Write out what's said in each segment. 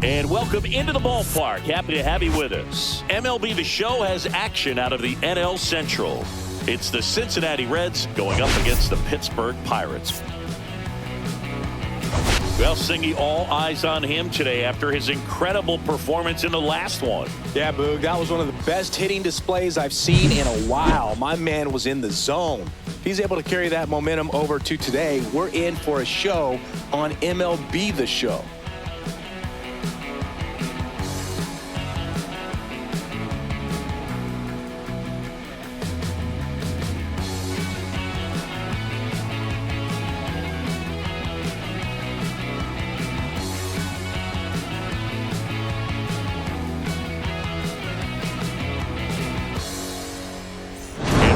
And welcome into the ballpark. Happy to have you with us. MLB The Show has action out of the NL Central. It's the Cincinnati Reds going up against the Pittsburgh Pirates. Well, Singy, all eyes on him today after his incredible performance in the last one. Yeah, Boog, that was one of the best hitting displays I've seen in a while. My man was in the zone. If he's able to carry that momentum over to today, we're in for a show on MLB The Show.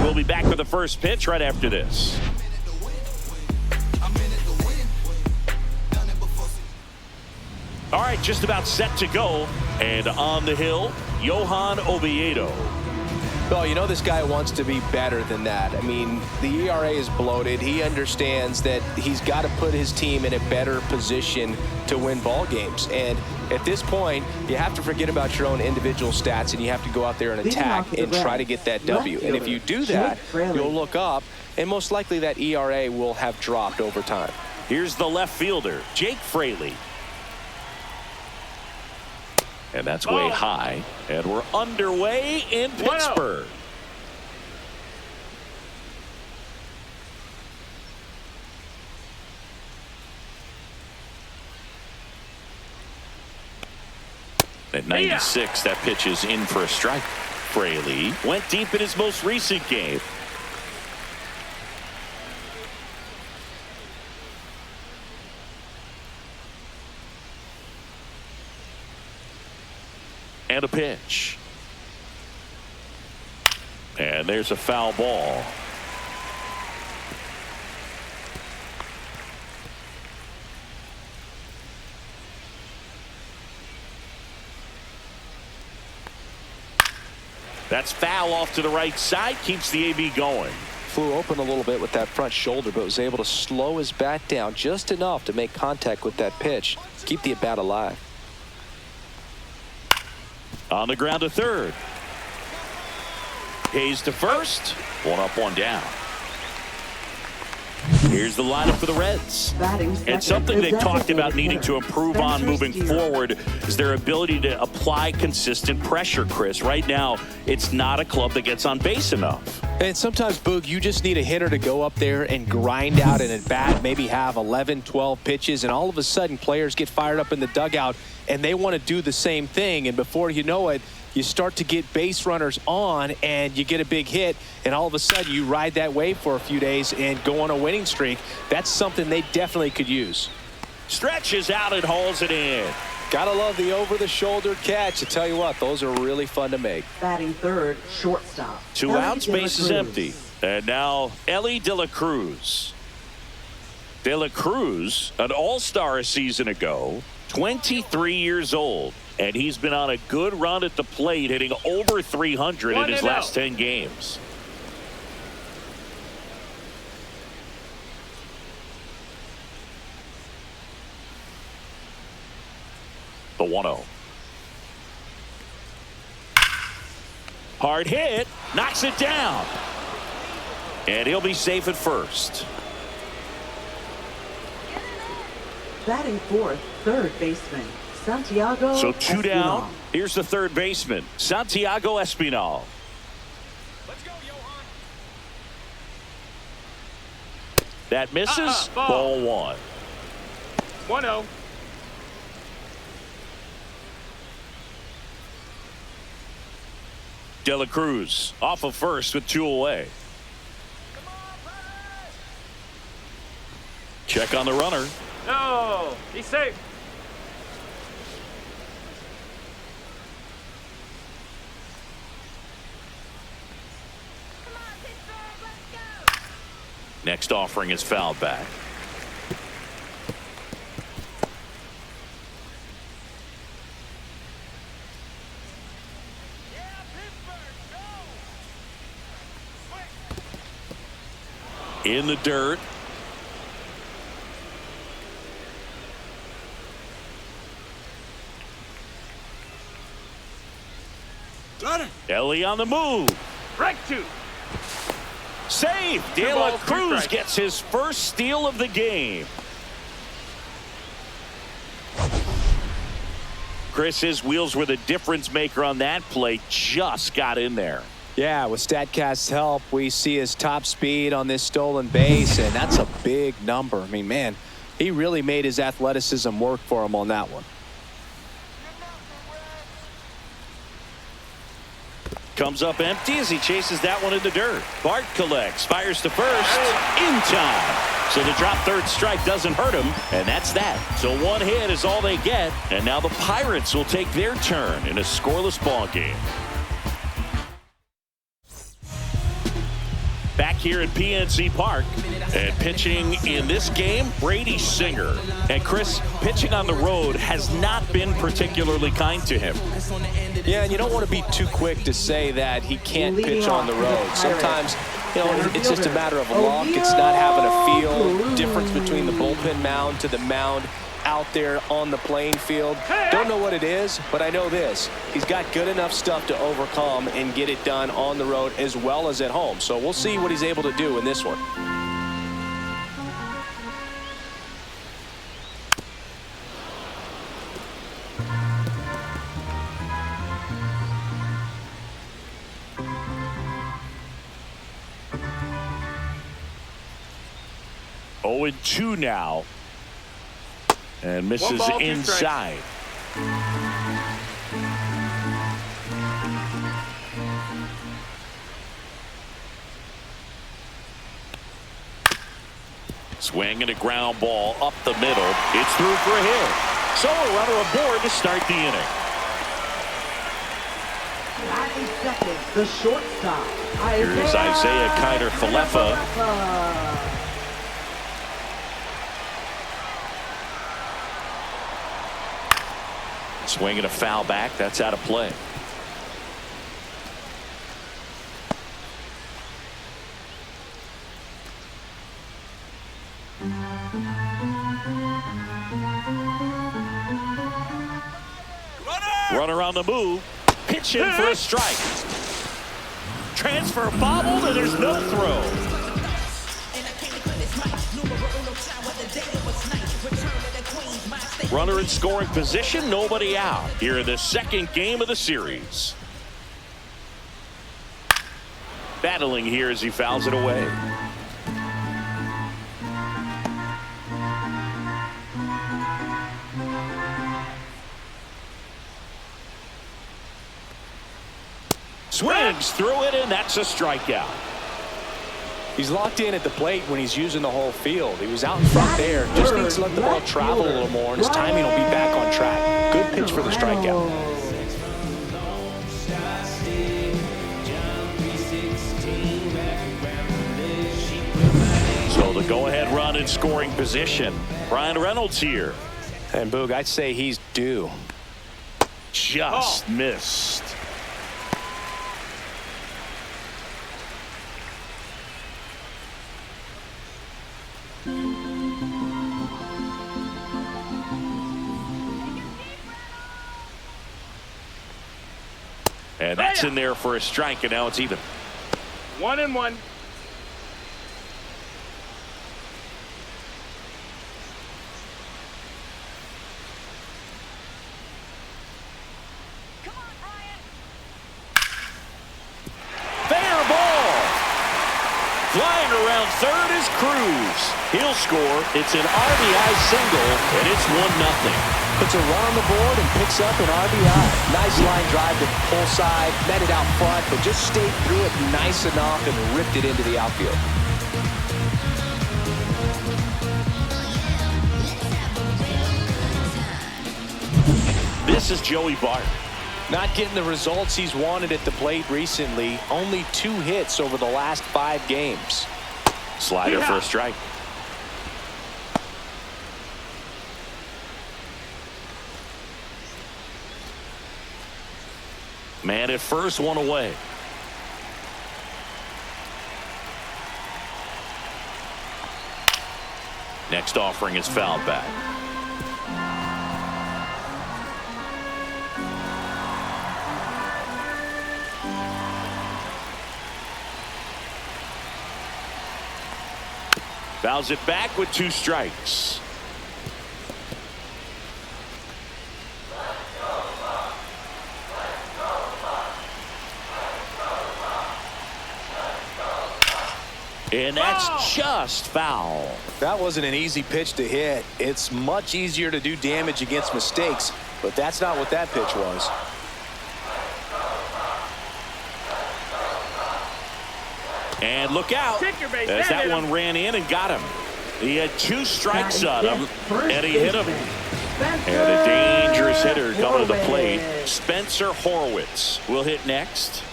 We'll be back with the first pitch right after this. All right, just about set to go. And on the hill, Johan Oviedo. Well, you know this guy wants to be better than that. I mean, the ERA is bloated. He understands that he's got to put his team in a better position to win ball games. And at this point, you have to forget about your own individual stats, and you have to go out there and attack and try to get that W. And if you do that, you'll look up, and most likely that ERA will have dropped over time. Here's the left fielder, Jake Fraley. And that's way high. And we're underway in Pittsburgh. At 96, that pitch is in for a strike. Fraley went deep in his most recent game. And a pitch. And there's a foul ball. That's foul off to the right side. Keeps the AB going. Flew open a little bit with that front shoulder, but was able to slow his bat down just enough to make contact with that pitch. Keep the at-bat alive. On the ground to third. Hayes to first. One up, one down. Here's the lineup for the Reds. And something they've talked about needing to improve on moving forward is their ability to apply consistent pressure, Chris. Right now, it's not a club that gets on base enough. And sometimes, Boog, you just need a hitter to go up there and grind out an at-bat, maybe have 11, 12 pitches, and all of a sudden players get fired up in the dugout, and they want to do the same thing. And before you know it, you start to get base runners on, and you get a big hit, and all of a sudden you ride that wave for a few days and go on a winning streak. That's something they definitely could use. Stretches out and hauls it in. Gotta love the over-the-shoulder catch. I tell you what, those are really fun to make. Batting third, shortstop. 2 outs, base is empty. And now Elly de la Cruz. De la Cruz, an all-star a season ago, 23 years old. And he's been on a good run at the plate, hitting over 300 in his last 10 games. The 1-0. Hard hit, knocks it down. And he'll be safe at first. Batting fourth, third baseman, Santiago So 2 Espinal. down. Here's the third baseman, Santiago Espinal. Let's go, Johan. That misses. Ball 1. 1-0. De la Cruz off of first with 2 away. Check on the runner. No, he's safe. Next offering is fouled back. In the dirt. Elly on the move. Strike 2. Save. De La Cruz gets his first steal of the game. Chris, his wheels were the difference maker on that play. Just got in there. Yeah, with StatCast's help, we see his top speed on this stolen base, and that's a big number. I mean, man, he really made his athleticism work for him on that one. Comes up empty as he chases that one in the dirt. Bart collects, fires to first, in time. So the drop third strike doesn't hurt him, and that's that. So one hit is all they get, and now the Pirates will take their turn in a scoreless ball game. Back here at PNC Park, and pitching in this game, Brady Singer. And Chris, pitching on the road has not been particularly kind to him. Yeah, and you don't want to be too quick to say that he can't pitch on the road. Sometimes, you know, it's just a matter of luck. It's not having a feel. Difference between the bullpen mound to the mound out there on the playing field. Don't know what it is, but I know this. He's got good enough stuff to overcome and get it done on the road as well as at home. So we'll see what he's able to do in this one. Oh, 0-2 now. And misses inside. Swinging a ground ball up the middle. It's through for a hit. So a runner aboard to start the inning. 90 seconds, the shortstop. Here's Isaiah Kiner-Falefa. Swinging a foul back. That's out of play. Runner on the move. Pitch in for a strike. Transfer bobbled, and there's no throw. Runner in scoring position, nobody out here in the second game of the series. Battling here as he fouls it away. Swings through it, and that's a strikeout. He's locked in at the plate when he's using the whole field. He was out in front there. Just needs to let the ball travel a little more, and his timing will be back on track. Good pitch for the strikeout. So the go-ahead run in scoring position. Brian Reynolds here. And Boog, I'd say he's due. Just missed. And that's in there for a strike, and now it's even. 1-1. Fair ball. Flying around third is Cruz. He'll score. It's an RBI single, and it's 1-0. Puts a run on the board and picks up an RBI. Nice line drive to pull side, met it out front, but just stayed through it nice enough and ripped it into the outfield. This is Joey Bart. Not getting the results he's wanted at the plate recently. Only 2 hits over the last 5 games. Slider for a strike. Man at first, one away. Next offering is fouled back. Fouls it back with 2 strikes. And that's just foul. That wasn't an easy pitch to hit. It's much easier to do damage against mistakes, but that's not what that pitch was. And look out, as that one ran in and got him. He had 2 strikes on him, and he hit him. And a dangerous hitter coming to the plate. Spencer Horwitz will hit next.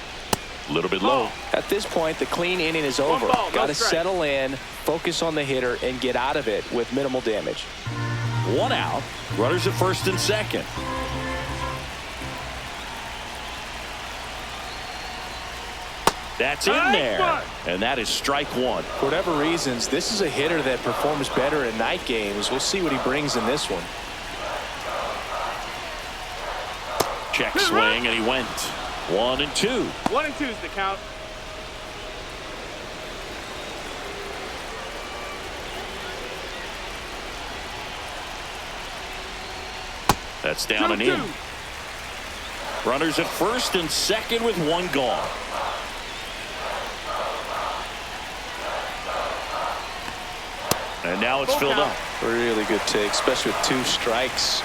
A little bit low. At this point, the clean inning is over. Got to settle in, focus on the hitter, and get out of it with minimal damage. 1 out. Runners at first and second. That's in there. And that is strike 1. For whatever reasons, this is a hitter that performs better in night games. We'll see what he brings in this one. Check swing, and he went. 1 and 2. 1 and 2 is the count. That's down and in. Runners at first and second with 1 gone. And now it's filled up. Really good take, especially with 2 strikes.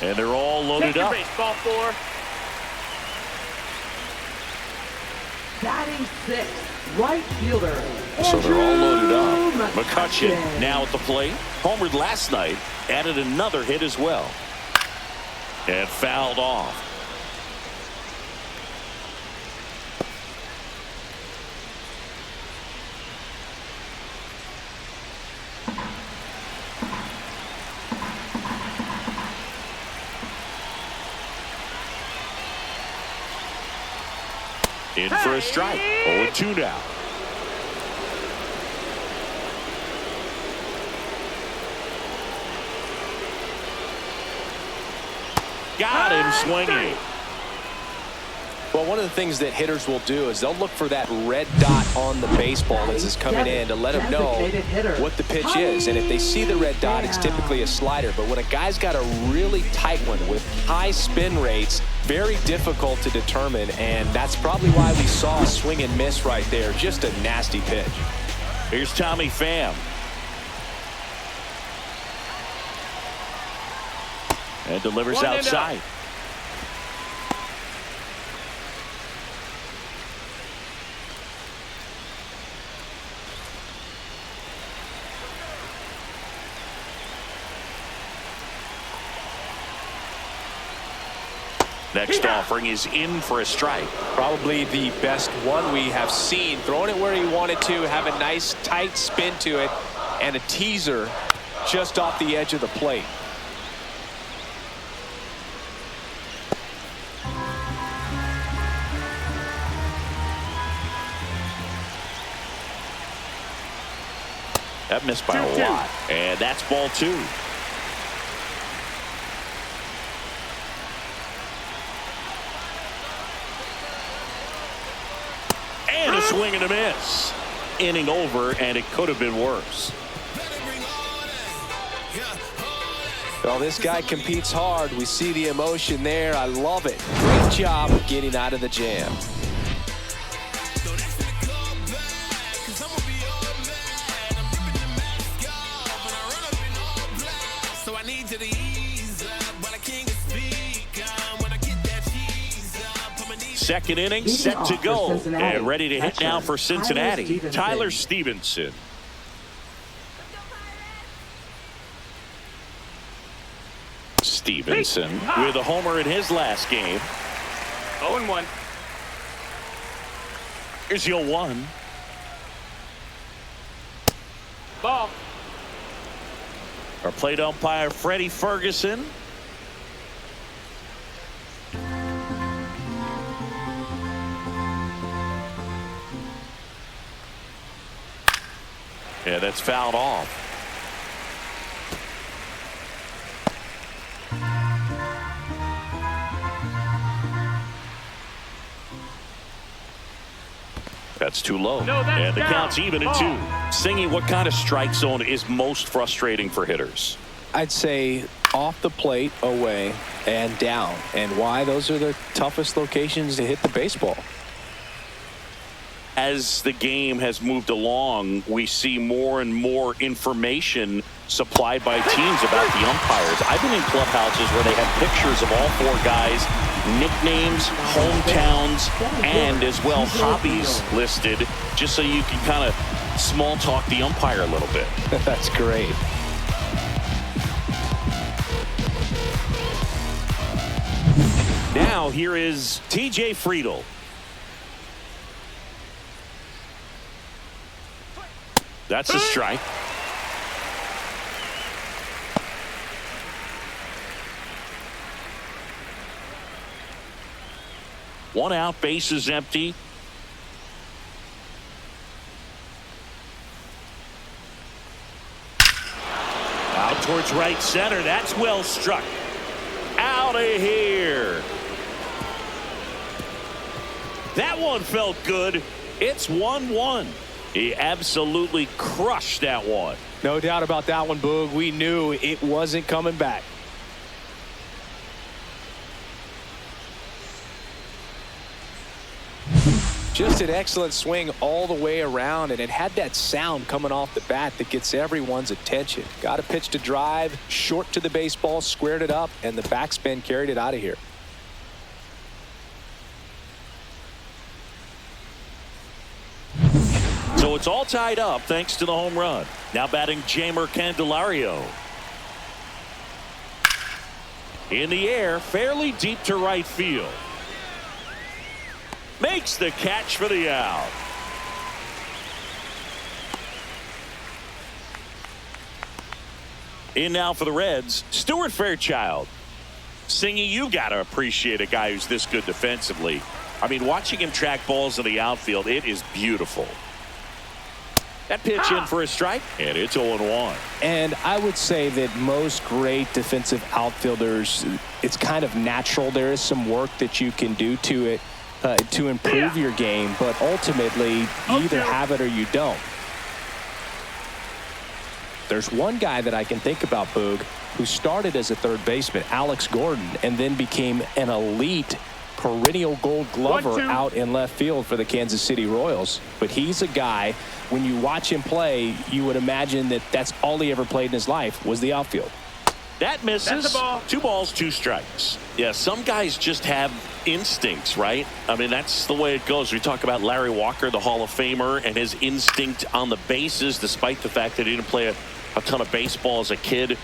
And they're all loaded up. Baseball 4. Batting 6th, right fielder. So they're all loaded up. McCutcheon now at the plate. Homered last night. Added another hit as well. And fouled off. In for a strike. 0-2 now. Got him swinging. Well, one of the things that hitters will do is they'll look for that red dot on the baseball as it's coming in to let them know what the pitch is. And if they see the red dot, it's typically a slider. But when a guy's got a really tight one with high spin rates, very difficult to determine. And that's probably why we saw a swing and miss right there. Just a nasty pitch. Here's Tommy Pham. And delivers outside. Next offering is in for a strike. Probably the best one we have seen. Throwing it where he wanted to, have a nice tight spin to it, and a teaser just off the edge of the plate. That missed by a lot. And that's ball 2. And a swing and a miss. Inning over, and it could have been worse. Well, this guy competes hard. We see the emotion there. I love it. Great job of getting out of the jam. Second inning set to go and ready to hit now for Cincinnati. Tyler Stevenson. Stevenson with a homer in his last game. 0-1. Here's the 0-1. Ball. Our plate umpire Freddie Ferguson. Yeah, that's fouled off. That's too low. No, that's and the down. count's even at 2. Singy, what kind of strike zone is most frustrating for hitters? I'd say off the plate, away, and down. And why? Those are the toughest locations to hit the baseball. As the game has moved along, we see more and more information supplied by teams about the umpires. I've been in clubhouses where they have pictures of all 4 guys, nicknames, hometowns, and as well hobbies listed, just so you can kind of small talk the umpire a little bit. That's great. Now here is TJ Friedl. That's a strike. One out, base is empty. Out towards right center. That's well struck. Out of here. That one felt good. It's 1-1. He absolutely crushed that one. No doubt about that one, Boog. We knew it wasn't coming back. Just an excellent swing all the way around, and it had that sound coming off the bat that gets everyone's attention. Got a pitch to drive, short to the baseball, squared it up, and the backspin carried it out of here. So it's all tied up thanks to the home run. Now batting Jeimer Candelario. In the air, fairly deep to right field. Makes the catch for the out. In now for the Reds, Stuart Fairchild. Singy, you got to appreciate a guy who's this good defensively. I mean, watching him track balls in the outfield, it is beautiful. That pitch in for a strike, and it's 0-1. And I would say that most great defensive outfielders, it's kind of natural. There is some work that you can do to it to improve your game, but ultimately, you either have it or you don't. There's one guy that I can think about, Boog, who started as a third baseman, Alex Gordon, and then became an elite perennial gold glover out in left field for the Kansas City Royals. But he's a guy, when you watch him play, you would imagine that that's all he ever played in his life was the outfield. That misses. 2 balls, 2 strikes. Yeah, some guys just have instincts, right? I mean, that's the way it goes. We talk about Larry Walker, the Hall of Famer, and his instinct on the bases, despite the fact that he didn't play a ton of baseball as a kid.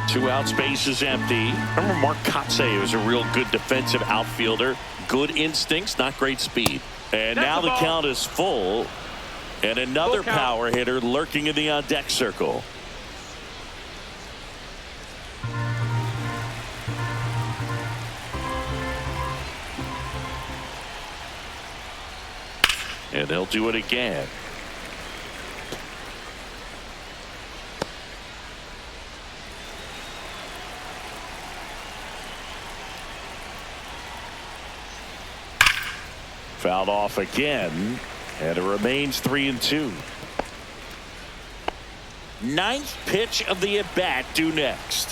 2 outs, base is empty. I remember Mark Kotsay was a real good defensive outfielder. Good instincts, not great speed. And now the count is full. And another power hitter lurking in the on-deck circle. And they'll do it again. Fouled off again, and it remains 3-2. 9th pitch of the at-bat due next.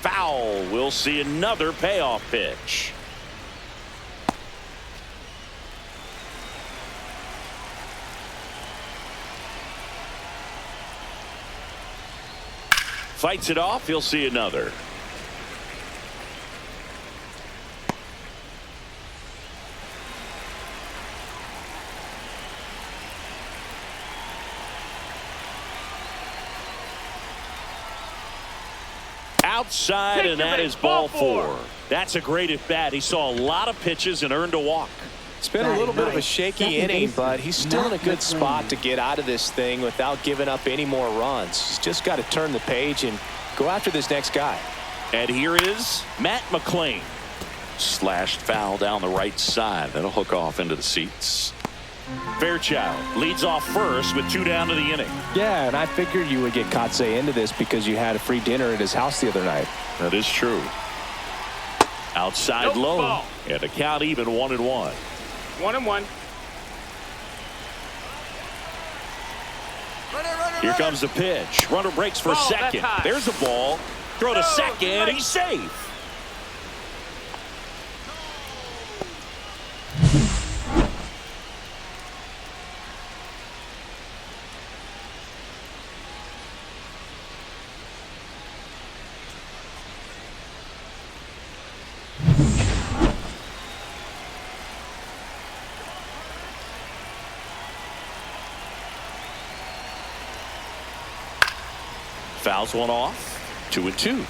Foul. We'll see another payoff pitch. Fights it off. He'll see another. Outside, and that is ball 4. That's a great at bat. He saw a lot of pitches and earned a walk. It's been a little bit of a shaky inning, but he's still in a good spot to get out of this thing without giving up any more runs. He's just got to turn the page and go after this next guy. And here is Matt McClain. Slashed foul down the right side. That'll hook off into the seats. Fairchild leads off first with 2 down to the inning. Yeah, and I figured you would get Kotsay into this because you had a free dinner at his house the other night. That is true. Outside Nope, low. ball. And a count even 1-1. 1-1. Here comes the pitch. Runner breaks for Ball, that's second. high. There's a ball. Throw to No, second. right. He's safe. Fouls one off. 2-2.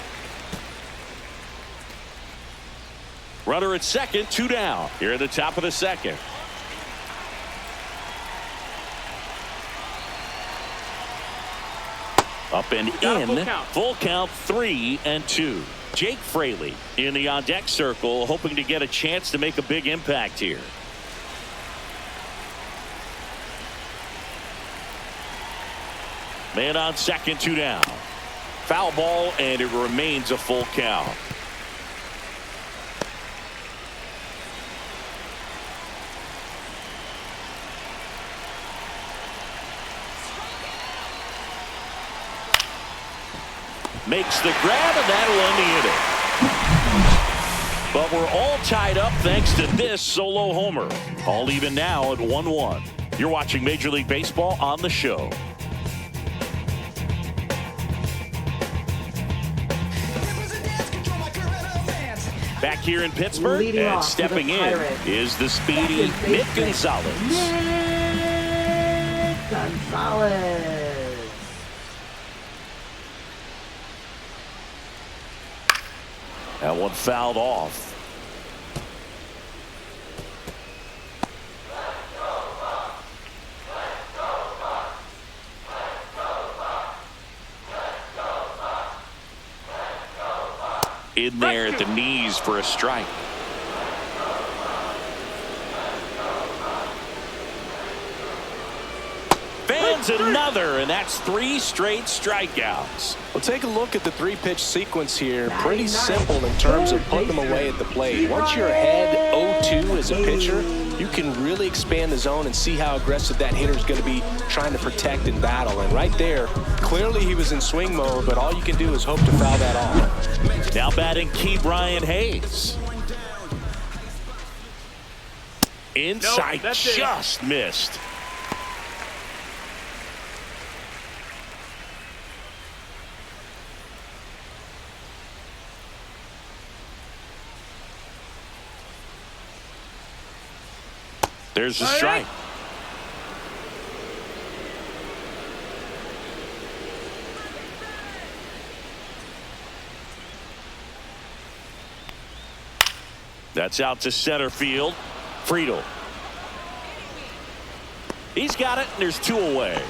Runner at second, 2 down. Here at the top of the second. Up and in. Full count 3-2. Jake Fraley in the on deck circle, hoping to get a chance to make a big impact here. Man on second, 2 down. Foul ball, and it remains a full count. Makes the grab, and that'll end the inning. But we're all tied up thanks to this solo homer. All even now at 1-1. You're watching Major League Baseball on the show. Back here in Pittsburgh, Leading and off for stepping the in Pirates, is the speedy Nick Gonzalez. Nick Gonzalez. That one fouled off. In there at the knees for a strike. Fans another, and that's 3 straight strikeouts. Well, take a look at the 3-pitch sequence here. Pretty simple in terms of putting them away at the plate. Once you're ahead 0-2 as a pitcher, you can really expand the zone and see how aggressive that hitter is going to be trying to protect and battle. And right there, clearly he was in swing mode, but all you can do is hope to foul that off. Now batting Key Brian Hayes. Inside, Nope, just missed. There's a strike. That's out to center field. Friedel. He's got it, and there's 2 away.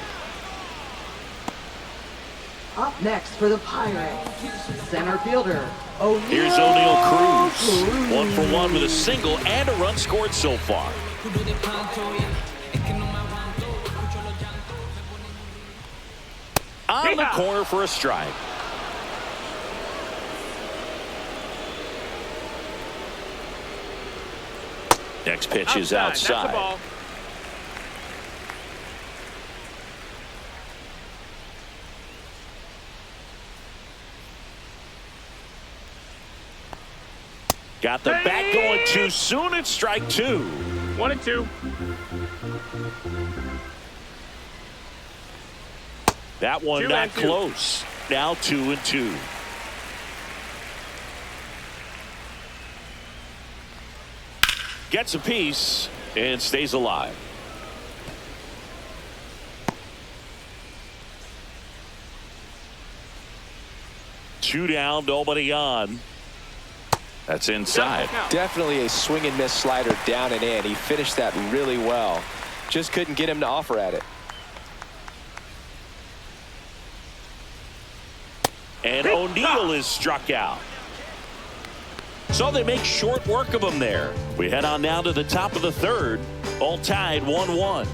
Up next for the Pirates, center fielder, O'Neal. Here's O'Neal Cruz. 1 for 1 with a single and a run scored so far. On the corner for a strike. Next pitch is outside. That's a ball. Got the bat going too soon. It's strike 2. 1-2. That one 2 not and 2. close. Now 2-2. Gets a piece and stays alive. Two down, nobody on. That's inside. Definitely a swing and miss slider down and in. He finished that really well. Just couldn't get him to offer at it. And O'Neal is struck out. So they make short work of him there. We head on down to the top of the third. All tied 1-1.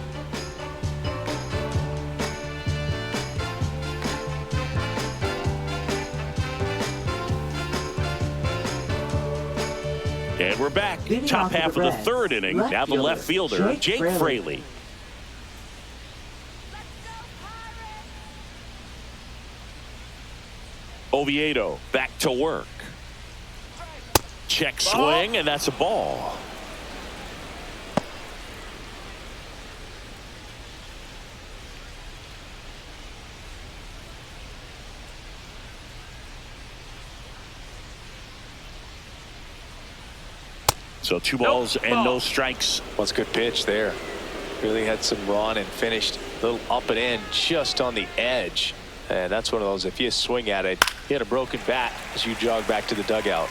And we're back. Leading Top off for half of the the Reds, third inning. left Now the left fielder, fielder, Jake Jake Fraley. Fraley. Oviedo back to work. Check swing, and that's a ball. So 2 balls and no strikes. Well, it's a good pitch there. Really had some run and finished a little up and in just on the edge. And that's one of those, if you swing at it, you had a broken bat as you jog back to the dugout.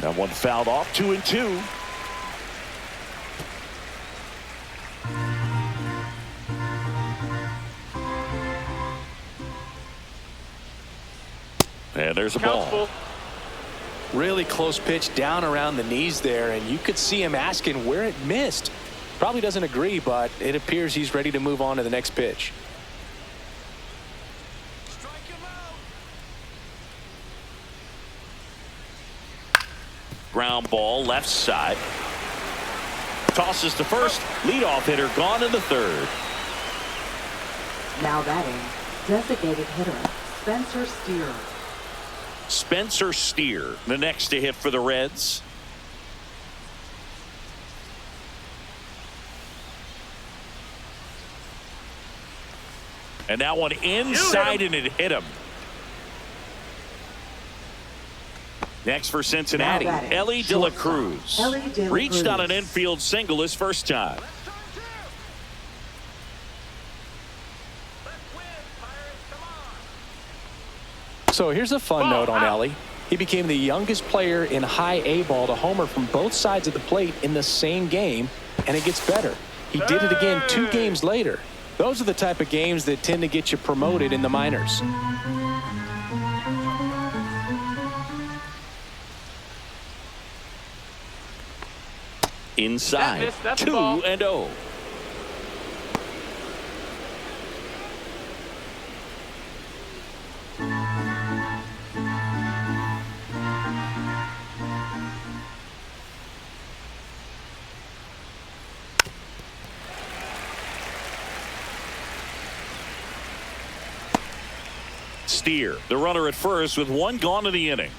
That one fouled off. 2-2. And there's a ball. Really close pitch down around the knees there, and you could see him asking where it missed. Probably doesn't agree, but it appears he's ready to move on to the next pitch. Ground ball left side. Tosses to first. Leadoff hitter gone in the third. Now batting, designated hitter, Spencer Steer. Spencer Steer, the next to hit for the Reds. And that one inside, and it hit him. Next for Cincinnati, Elly De La Cruz. Reached on an infield single his first time. So here's a fun note on Elly. He became the youngest player in high A ball to homer from both sides of the plate in the same game, and it gets better. He did it again 2 games later. Those are the type of games that tend to get you promoted in the minors. Inside, 2-0. Steer, the runner at first with 1 gone in the inning.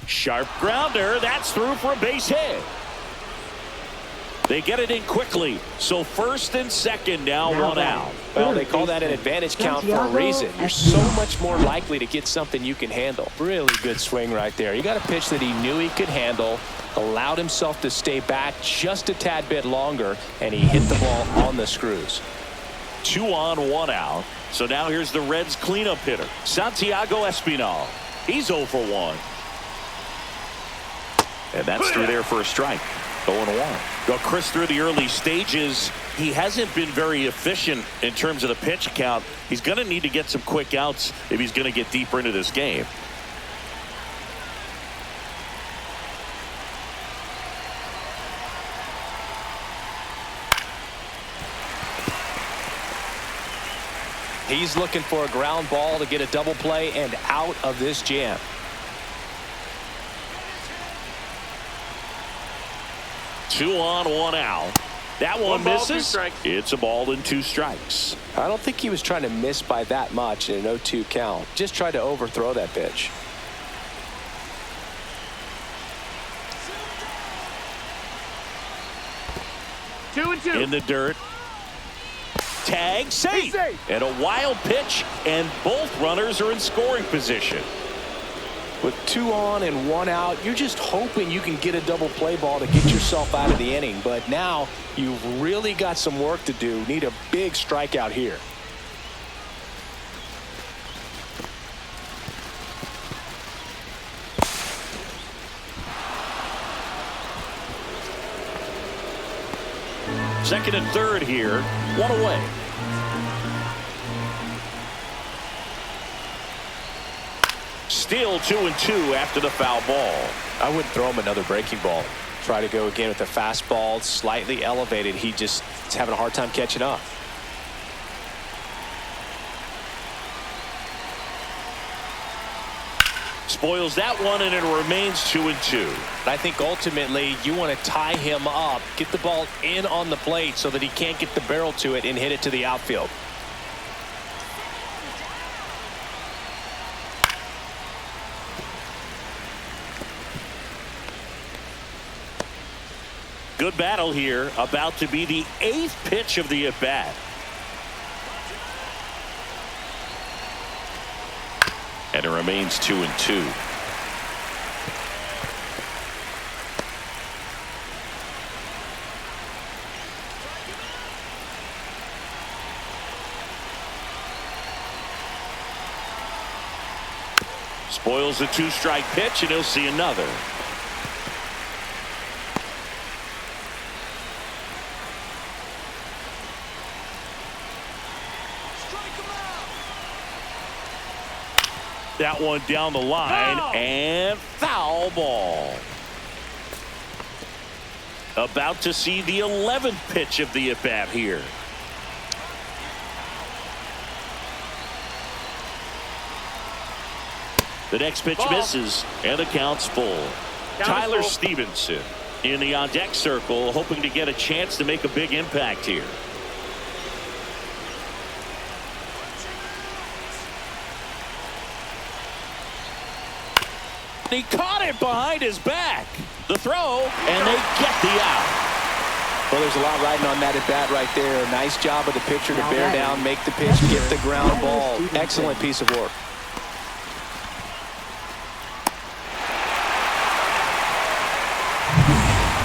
Sharp grounder. That's through for a base hit. They get it in quickly. So first and second now 1 out. Well, they call that an advantage count for a reason. You're so much more likely to get something you can handle. Really good swing right there. You got a pitch that he knew he could handle, allowed himself to stay back just a tad bit longer, and he hit the ball on the screws. 2 on, 1 out. So now here's the Reds cleanup hitter, Santiago Espinal. He's 0 for 1. And that's through there for a strike. 0-1. Well, Chris, through the early stages, he hasn't been very efficient in terms of the pitch count. He's going to need to get some quick outs if he's going to get deeper into this game. He's looking for a ground ball to get a double play and out of this jam. Two on, 1 out. That one misses. It's a ball and 2 strikes. I don't think he was trying to miss by that much in an 0-2 count. Just tried to overthrow that pitch. Two and 2. In the dirt. Tag safe. And a wild pitch, and both runners are in scoring position. With 2 on and 1 out, you're just hoping you can get a double play ball to get yourself out of the inning. But now you've really got some work to do. Need a big strikeout here. Second and third here. 1 away. Still 2-2 after the foul ball. I wouldn't throw him another breaking ball. Try to go again with the fastball, slightly elevated. He just is having a hard time catching up. Spoils that one, and it remains 2-2. I think ultimately you want to tie him up, get the ball in on the plate so that he can't get the barrel to it and hit it to the outfield. Good battle here, about to be the 8th pitch of the at-bat. And it remains 2-2. Spoils the 2-strike pitch, and he'll see another. That one down the line, and foul ball. About to see the 11th pitch of the at-bat here. The next pitch misses, and the count's full. Tyler Stevenson in the on-deck circle, hoping to get a chance to make a big impact here. He caught it behind his back. The throw, and they get the out. Well, there's a lot riding on that at bat right there. Nice job of the pitcher to bear down, make the pitch, get the ground ball. Excellent piece of work.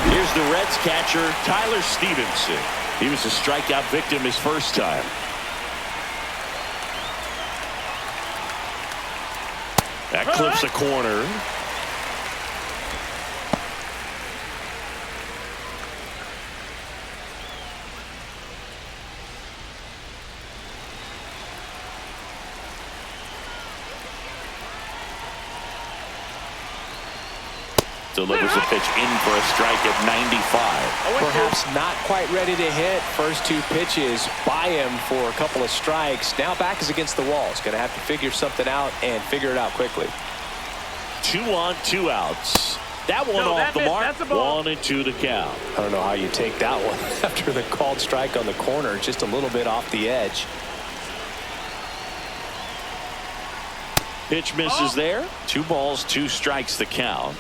Here's the Reds catcher, Tyler Stevenson. He was a strikeout victim his first time. That clips a corner. Delivers a pitch in for a strike at 95. Perhaps not quite ready to hit. First 2 pitches by him for a couple of strikes. Now back is against the wall. He's going to have to figure something out and figure it out quickly. 2 on, 2 outs. That one off the mark. 1-2 to count. I don't know how you take that one after the called strike on the corner. Just a little bit off the edge. Pitch misses there. 2 balls, 2 strikes the count.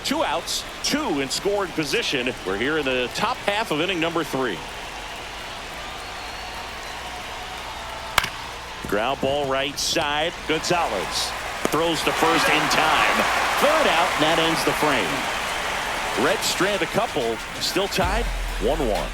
2 outs, 2 in scoring position. We're here in the top half of inning number 3. Ground ball right side. Gonzalez throws to first in time. 3rd out, and that ends the frame. Reds strand a couple. Still tied 1-1.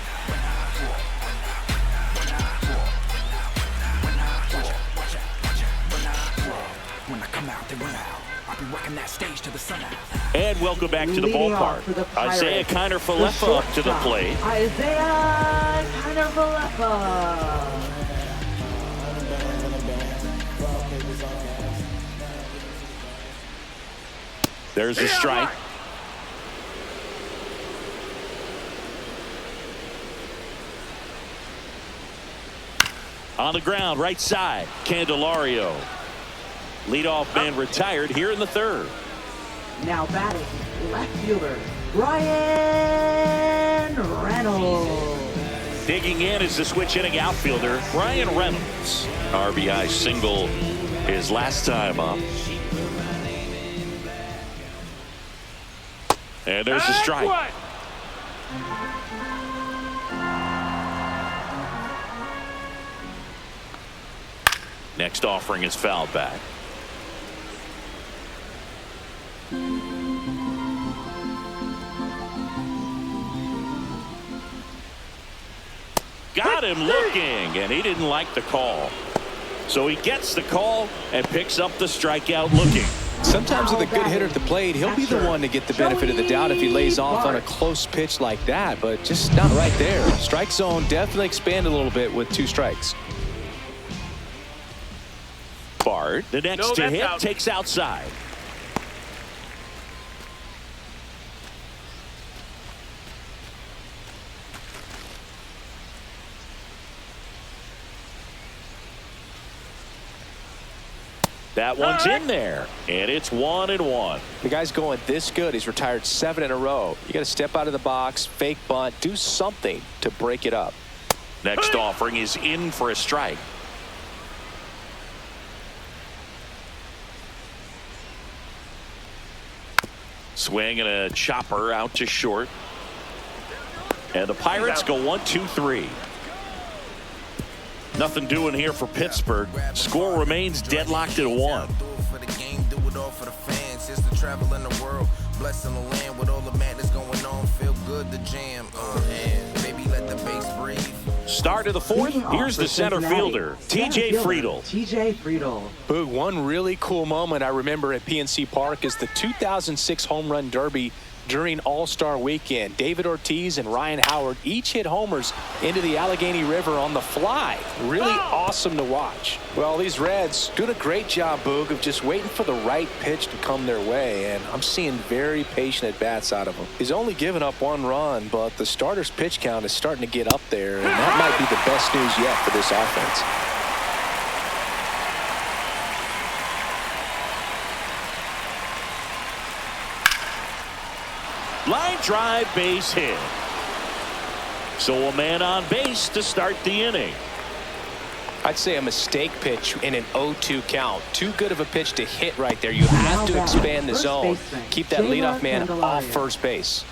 And welcome back to the ballpark. Isaiah Kiner-Falefa up to the plate. Isaiah Kiner-Falefa. There's a strike. On the ground, right side, Candelario. Leadoff man retired here in the 3rd. Now batting, left fielder, Ryan Reynolds. Digging in is the switch hitting outfielder, Ryan Reynolds. RBI single his last time up. And there's a strike. Next offering is fouled back. Got him looking, and he didn't like the call. So he gets the call and picks up the strikeout looking. Sometimes with a good hitter at the plate, he'll be the one to get the benefit of the doubt if he lays off on a close pitch like that, but just not right there. Strike zone definitely expanded a little bit with 2 strikes. Far start. The next No, to that's hit out. takes outside. That one's in there, and it's 1-1. The guy's going this good. He's retired 7 in a row. You got to step out of the box, fake bunt, do something to break it up. Next offering is in for a strike. Swing and a chopper out to short. And the Pirates go 1-2-3. Nothing doing here for Pittsburgh. Score remains deadlocked at 1. Blessing the land with all the madness going on. Feel good to jam. And maybe let the bass breathe. Start of the fourth. Here's the center fielder, TJ Friedl. TJ Friedl. Boog, one really cool moment I remember at PNC Park is the 2006 Home Run Derby during All-Star Weekend. David Ortiz and Ryan Howard each hit homers into the Allegheny River on the fly. Really awesome to watch. Well, these Reds doing a great job, Boog, of just waiting for the right pitch to come their way, and I'm seeing very patient at-bats out of him. He's only given up 1 run, but the starter's pitch count is starting to get up there, and that might be the best news yet for this offense. Line drive, base hit. So a man on base to start the inning. I'd say a mistake pitch in an 0-2 count. Too good of a pitch to hit right there. You have to expand the zone. Keep that leadoff man off first base.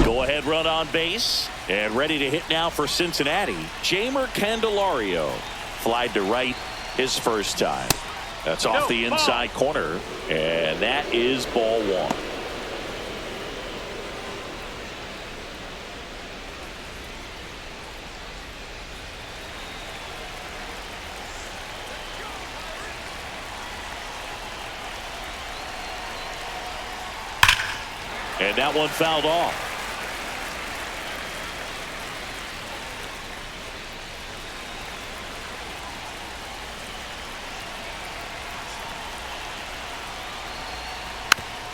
Go ahead run on base. And ready to hit now for Cincinnati. Jeimer Candelario. Flied to right his first time. That's off the inside corner, and that is ball 1. And that one fouled off.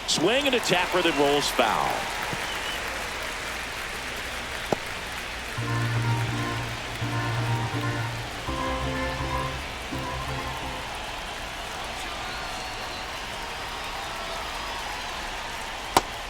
Swing and a tapper that rolls foul.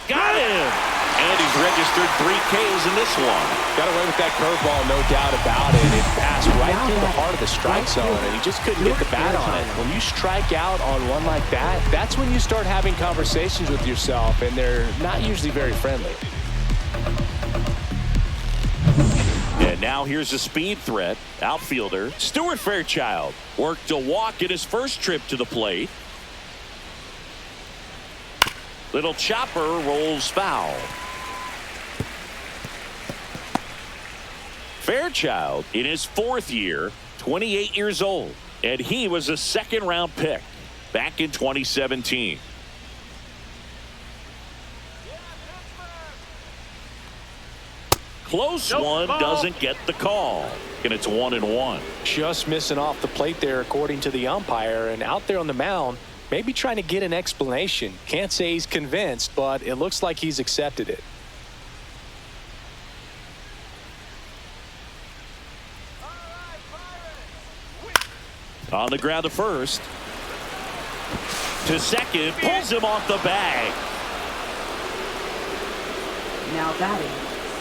Got him! And he's registered 3 Ks in this one. Got away with that curveball, no doubt about it. It passed right through the heart of the strike zone, and he just couldn't get the bat on it. When you strike out on one like that, that's when you start having conversations with yourself, and they're not usually very friendly. And now here's a speed threat. Outfielder Stuart Fairchild worked a walk in his first trip to the plate. Little chopper rolls foul. Fairchild in his 4th year, 28 years old, and he was a 2nd-round pick back in 2017. Close one, doesn't get the call, and it's 1-1. Just missing off the plate there, according to the umpire, and out there on the mound, maybe trying to get an explanation. Can't say he's convinced, but it looks like he's accepted it. On the ground to first. To second, pulls him off the bag. Now batting,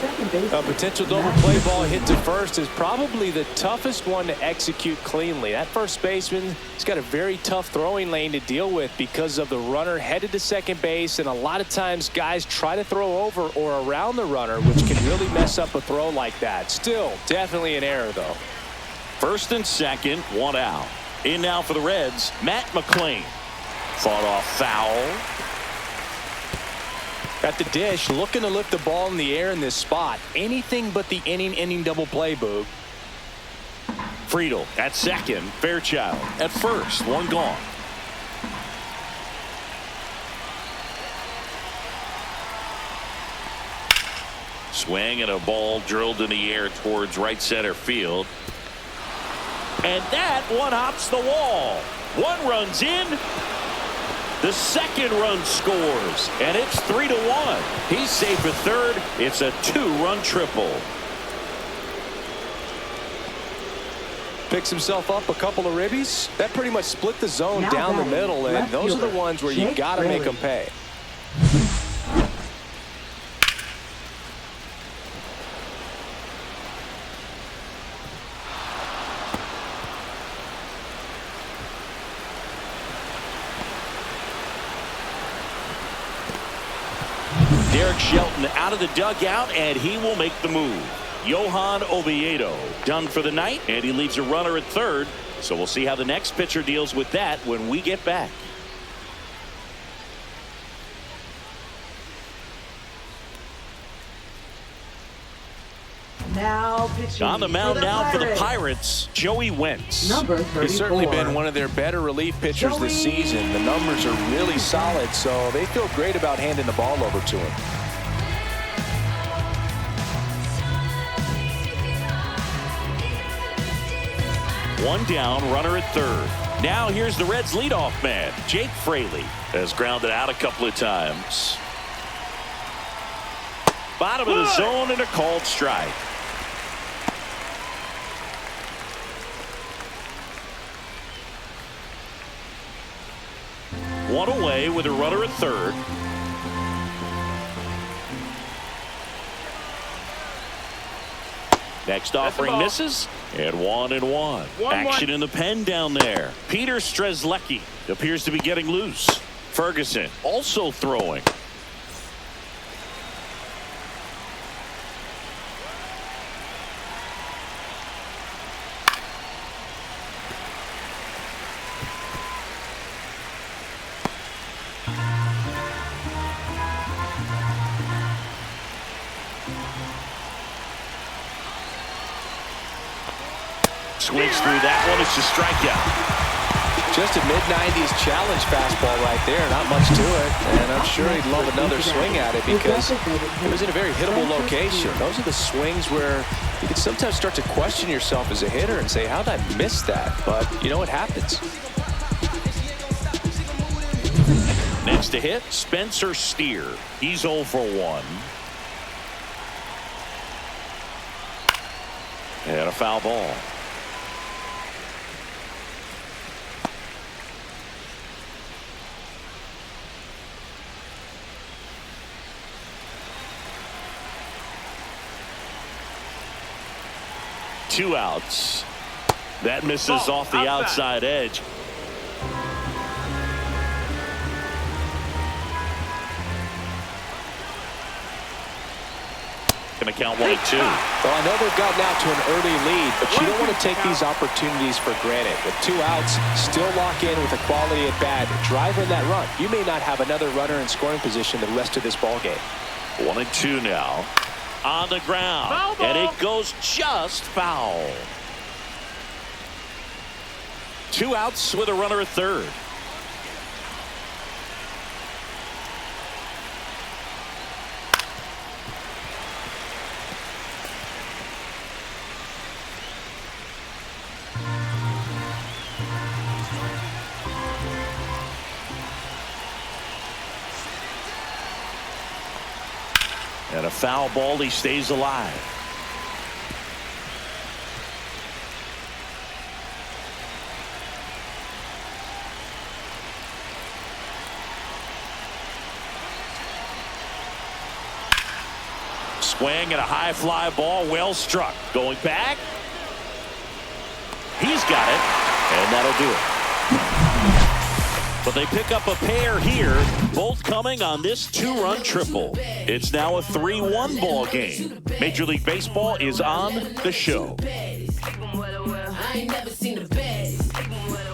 second base. A potential double play ball hit to first is probably the toughest one to execute cleanly. That first baseman has got a very tough throwing lane to deal with because of the runner headed to second base, and a lot of times guys try to throw over or around the runner, which can really mess up a throw like that. Still, definitely an error, though. First and second, 1 out. In now for the Reds, Matt McClain. Fought off foul. At the dish, looking to lift the ball in the air in this spot. Anything but the inning double play, Boog. Friedl at second, Fairchild at first, 1 gone. Swing and a ball drilled in the air towards right center field. And that one hops the wall. One run's in. The second run scores, and it's 3-1. He's safe at third. It's a 2-run triple. Picks himself up a couple of ribbies. That pretty much split the zone down the middle, and those are the ones where you got to make them pay. Derek Shelton out of the dugout, and he will make the move. Johan Oviedo done for the night, and he leaves a runner at third. So we'll see how the next pitcher deals with that when we get back. Now pitching on the mound now for the Pirates. Pirates, Joey Wentz. Number 34. He's certainly been one of their better relief pitchers this season. The numbers are really solid, so they feel great about handing the ball over to him. One down, runner at third. Now here's the Reds leadoff man, Jake Fraley, has grounded out a couple of times. Bottom of the zone and a called strike. One away with a runner at third. Next offering misses, and 1-1. Action in the pen down there. Peter Strzelecki appears to be getting loose. Ferguson also throwing. Swings through that one. It's a strikeout. Just a mid-90s challenge fastball right there. Not much to it. And I'm sure he'd love another swing at it because it was in a very hittable location. Those are the swings where you can sometimes start to question yourself as a hitter and say, how did I miss that? But, you know, it happens. Next to hit, Spencer Steer. He's 0 for 1. And a foul ball. Two outs. That misses off the outside edge. Going to count 1-2. Well, I know they've gotten out to an early lead, but you don't want to take these opportunities for granted. With 2 outs, still lock in with a quality at bat, drive in that run. You may not have another runner in scoring position the rest of this ball game. 1-2 now. On the ground, and it goes just foul. 2 outs with a runner at third. And a foul ball, he stays alive. Swing and a high fly ball, well struck. Going back. He's got it, and that'll do it. But they pick up a pair here, both coming on this 2-run triple. It's now a 3-1 ball game. Major League Baseball is on the show.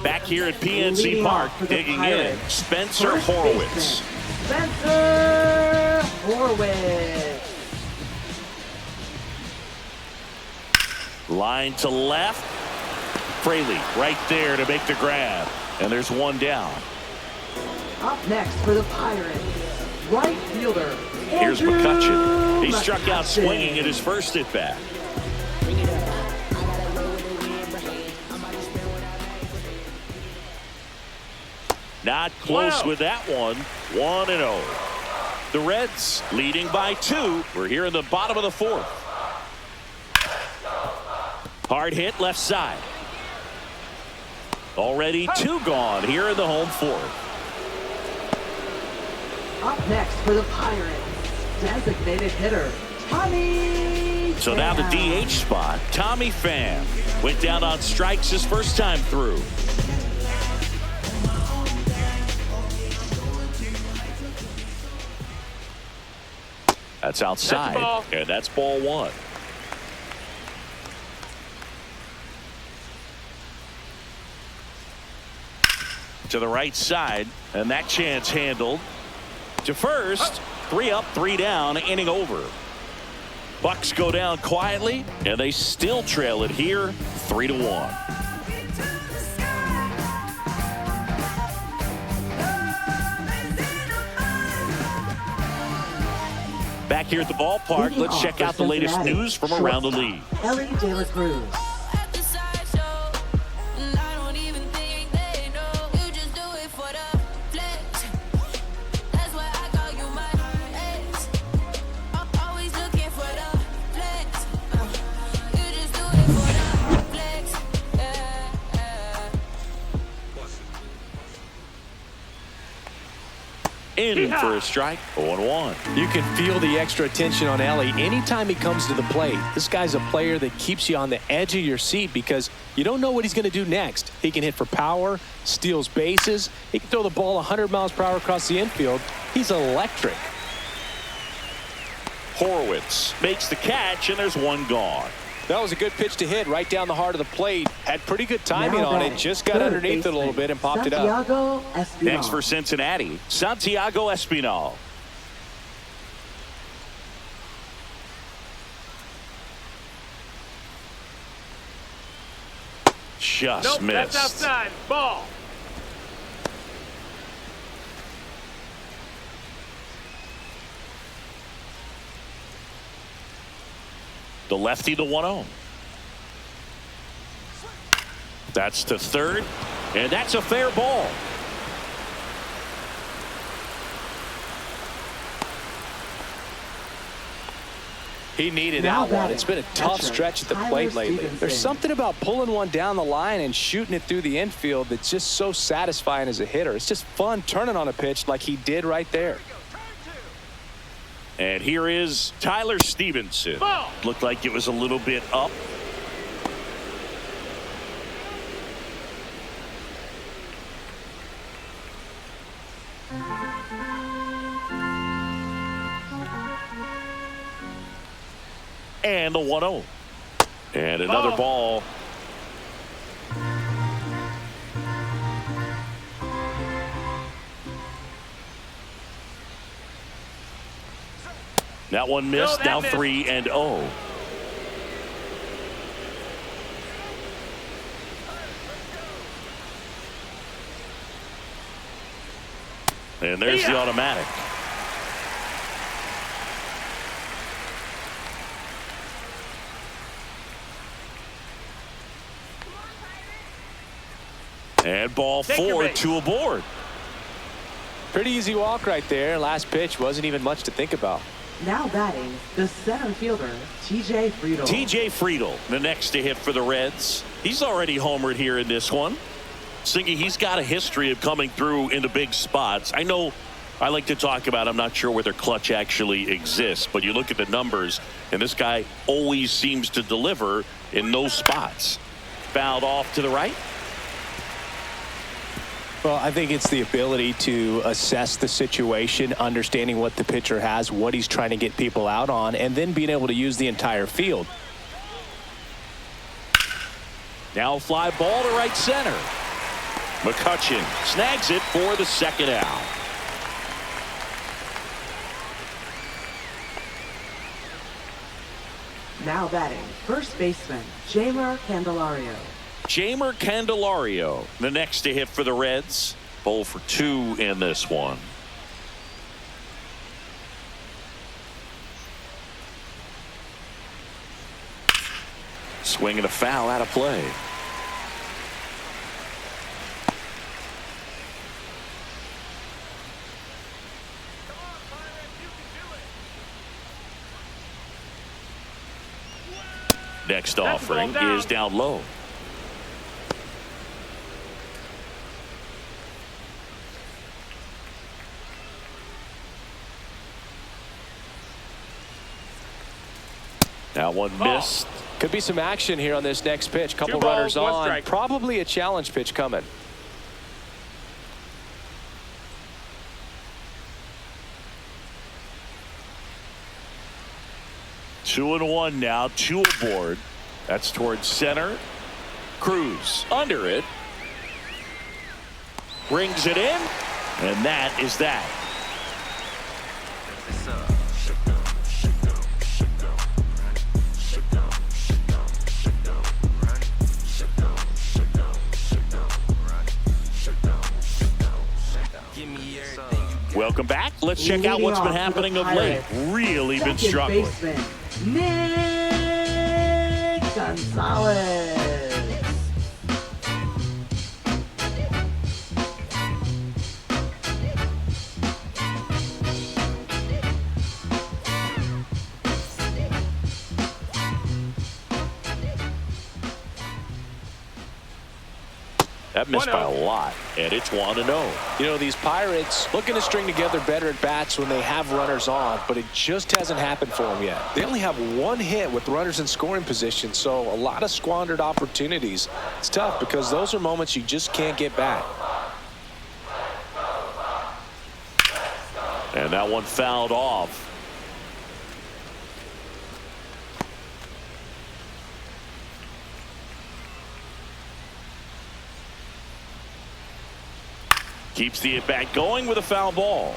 Back here at PNC Park, digging in, Spencer Horwitz. Spencer Horwitz. Line to left. Fraley right there to make the grab. And there's one down. Up next for the Pirates, right fielder. Here's McCutchen. He struck out swinging at his first at bat. Not close with that one. 1-0. The Reds leading by 2. We're here in the bottom of the 4th. Hard hit left side. Already 2 gone here in the home 4th. Up next for the Pirates, designated hitter, Tommy So now the DH spot, Tommy Pham went down on strikes his first time through. That's outside, and that's ball 1. To the right side, and that chance handled. To first, 3 up, 3 down, inning over. Bucks go down quietly, and they still trail it here, 3-1. Back here at the ballpark, let's check out the latest news from around the league. Elly Cruz. In for a strike, 0-1. You can feel the extra attention on Elly anytime he comes to the plate. This guy's a player that keeps you on the edge of your seat because you don't know what he's going to do next. He can hit for power, steals bases. He can throw the ball 100 miles per hour across the infield. He's electric. Horowitz makes the catch, and there's 1 gone. That was a good pitch to hit right down the heart of the plate. Had pretty good timing on it. Just got underneath it a little bit and popped it up. Next for Cincinnati, Santiago Espinal. Just missed. That's outside. Ball. The lefty, the 1-0. That's to third, and that's a fair ball. He needed that one. It's been a tough stretch at the plate lately. There's something about pulling one down the line and shooting it through the infield that's just so satisfying as a hitter. It's just fun turning on a pitch like he did right there. And here is Tyler Stevenson. Looked like it was a little bit up. And the 1-0. And another ball. That one missed. Now 3-0. And there's the automatic. And ball 4, 2 aboard. Pretty easy walk right there. Last pitch wasn't even much to think about. Now batting, the center fielder, TJ Friedl. TJ Friedl, the next to hit for the Reds. He's already homered here in this one. Singy, he's got a history of coming through into big spots. I know I like to talk about, I'm not sure whether clutch actually exists, but you look at the numbers, and this guy always seems to deliver in those spots. Fouled off to the right. Well, I think it's the ability to assess the situation, understanding what the pitcher has, what he's trying to get people out on, and then being able to use the entire field. Now fly ball to right center. McCutchen snags it for the second out. Now batting, first baseman, Jeimer Candelario. Jeimer Candelario, the next to hit for the Reds. 0 for 2 in this one. Swing and a foul out of play. Next offering is down low. That one missed. Could be some action here on this next pitch. Couple 2 balls, runners 1 on. strike. Probably a challenge pitch coming. Two and one now. 2 aboard. That's towards center. Cruz under it. Brings it in. And that is that. Welcome back. Let's check out what's been happening of late. Really been struggling. Baseman, Nick Gonzalez. That missed by a lot, and it's 1-0. You know, these Pirates looking to string together better at bats when they have runners on, but it just hasn't happened for them yet. They only have 1 hit with runners in scoring position, so a lot of squandered opportunities. It's tough because those are moments you just can't get back. And that one fouled off. Keeps the at-bat going with a foul ball.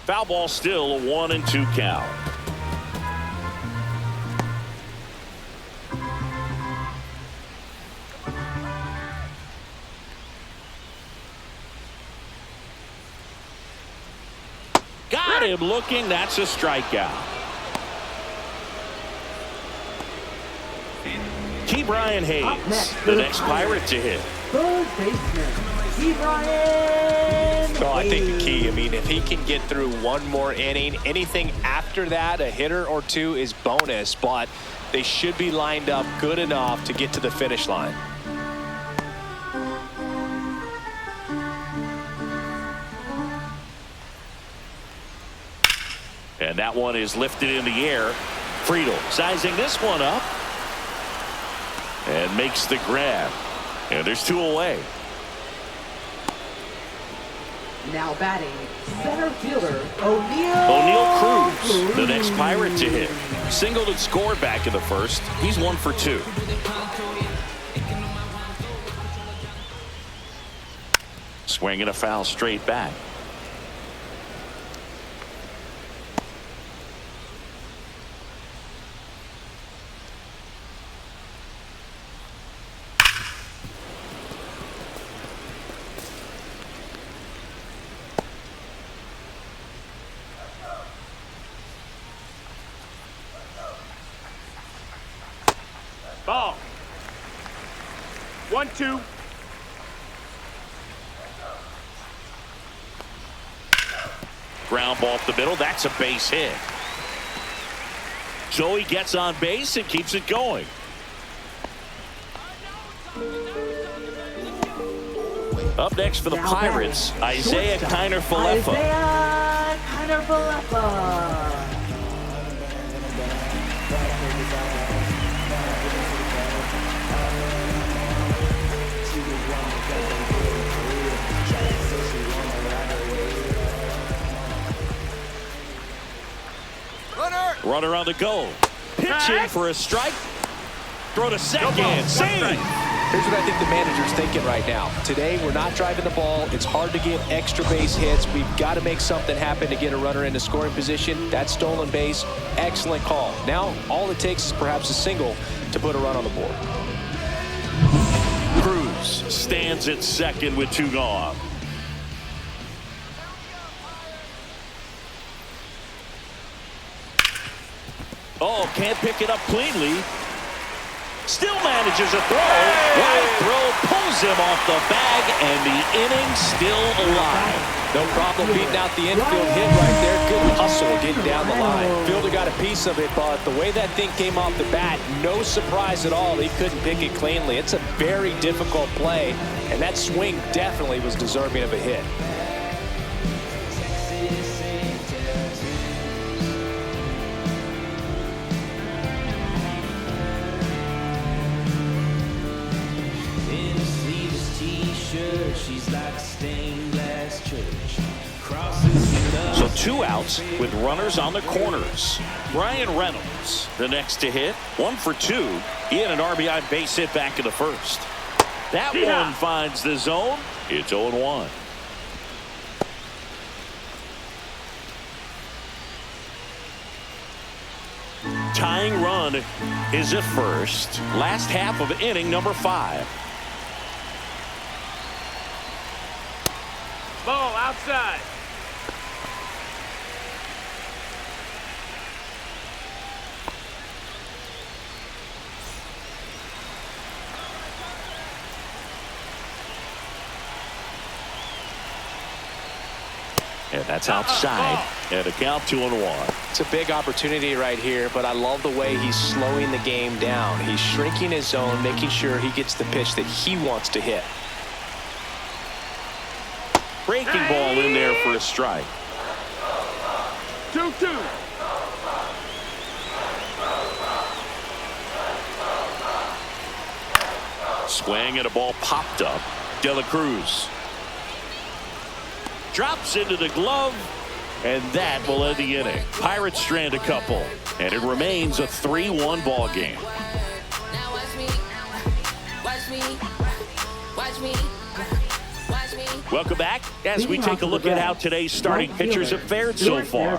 Foul ball, still a 1-2 count. Got him looking. That's a strikeout. Key Brian Hayes, the next Pirate to hit. Third baseman, Key Brian. Oh, I think the key, I mean, if he can get through 1 more inning, anything after that, a hitter or 2 is bonus, but they should be lined up good enough to get to the finish line. And that one is lifted in the air. Friedel sizing this one up and makes the grab. And there's 2 away. Now batting, center fielder O'Neal Cruz, the next Pirate to hit. Singled and scored back in the first. He's 1 for 2. Swinging a foul straight back. Ball. 1-2. Ground ball up the middle. That's a base hit. Joey gets on base and keeps it going. Up next for the Pirates, Isaiah Kiner-Falefa. Isaiah Kiner-Falefa. Runner on the go. Pitching for a strike. Throw to second. Save. Here's what I think the manager's thinking right now. Today, we're not driving the ball. It's hard to get extra base hits. We've got to make something happen to get a runner into scoring position. That stolen base, excellent call. Now, all it takes is perhaps a single to put a run on the board. Cruz Cruz stands at second with 2 gone. Oh, can't pick it up cleanly. Still manages a throw. Wide throw pulls him off the bag, and the inning still alive. No problem beating out the infield hit right there. Good hustle getting down the line. Fielder got a piece of it, but the way that thing came off the bat, no surprise at all. He couldn't pick it cleanly. It's a very difficult play, and that swing definitely was deserving of a hit. She's like a stained glass church. So 2 outs with runners on the corners. Brian Reynolds, the next to hit. 1 for 2. He had an RBI base hit back in the first. That one finds the zone. It's 0-1. Tying run is at first. Last half of inning number 5. Ball outside. And that's outside. And a count 2-1. It's a big opportunity right here, but I love the way he's slowing the game down. He's shrinking his zone, making sure he gets the pitch that he wants to hit. Breaking ball in there for a strike. 2-2. Swing and a ball popped up. De La Cruz drops into the glove, and that will end the inning. Pirates strand a couple, and it remains a 3-1 ball game. Now watch me, watch me, watch me. Welcome back as we take a look at how today's starting pitchers have fared so far.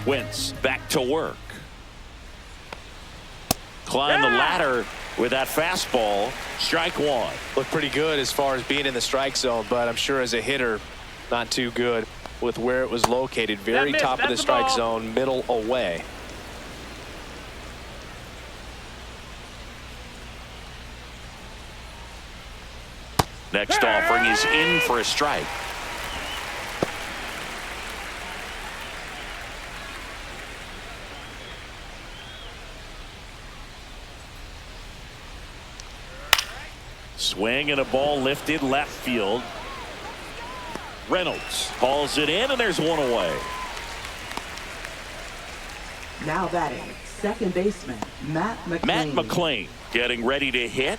Wentz back to work. Climb the ladder with that fastball. Strike 1. Looked pretty good as far as being in the strike zone, but I'm sure as a hitter, not too good with where it was located. Very top of the strike zone, middle away. Next offering is in for a strike. Swing and a ball lifted left field. Reynolds hauls it in, and there's 1 away. Now batting, second baseman, Matt McClain. Matt McClain getting ready to hit.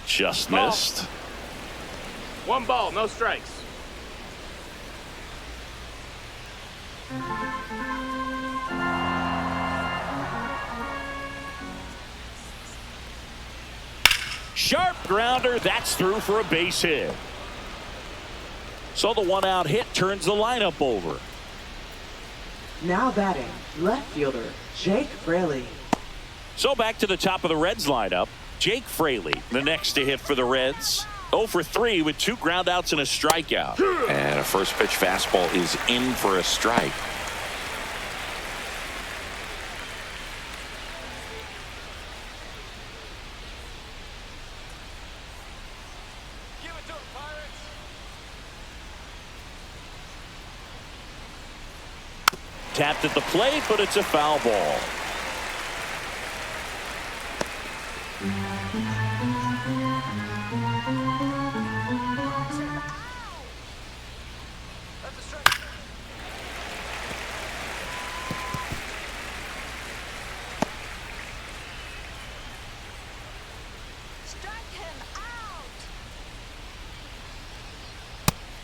Just missed. 1 ball, no strikes. Sharp grounder, that's through for a base hit. So the 1-out hit turns the lineup over. Now batting, left fielder, Jake Fraley. So back to the top of the Reds lineup. Jake Fraley, the next to hit for the Reds. 0 for 3 with 2 groundouts and a strikeout. And a first pitch fastball is in for a strike. Give it to him, Pirates. Tapped at the plate, but it's a foul ball.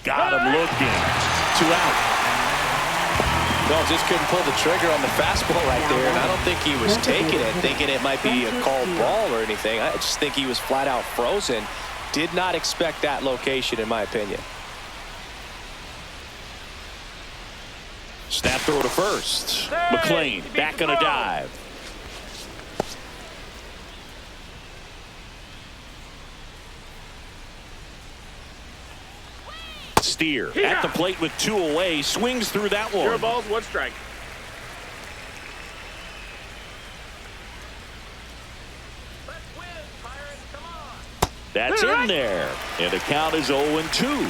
Got him looking. 2 out. No, just couldn't pull the trigger on the fastball right there, and I don't think he was taking it, thinking it might be a called ball or anything. I just think he was flat out frozen. Did not expect that location, in my opinion. Snap throw to first. McLean back on a dive. Steer at the plate with 2 away, swings through that one. 0 balls, 1 strike. Let's win, Pirates, come on. That's in there, and the count is 0-2.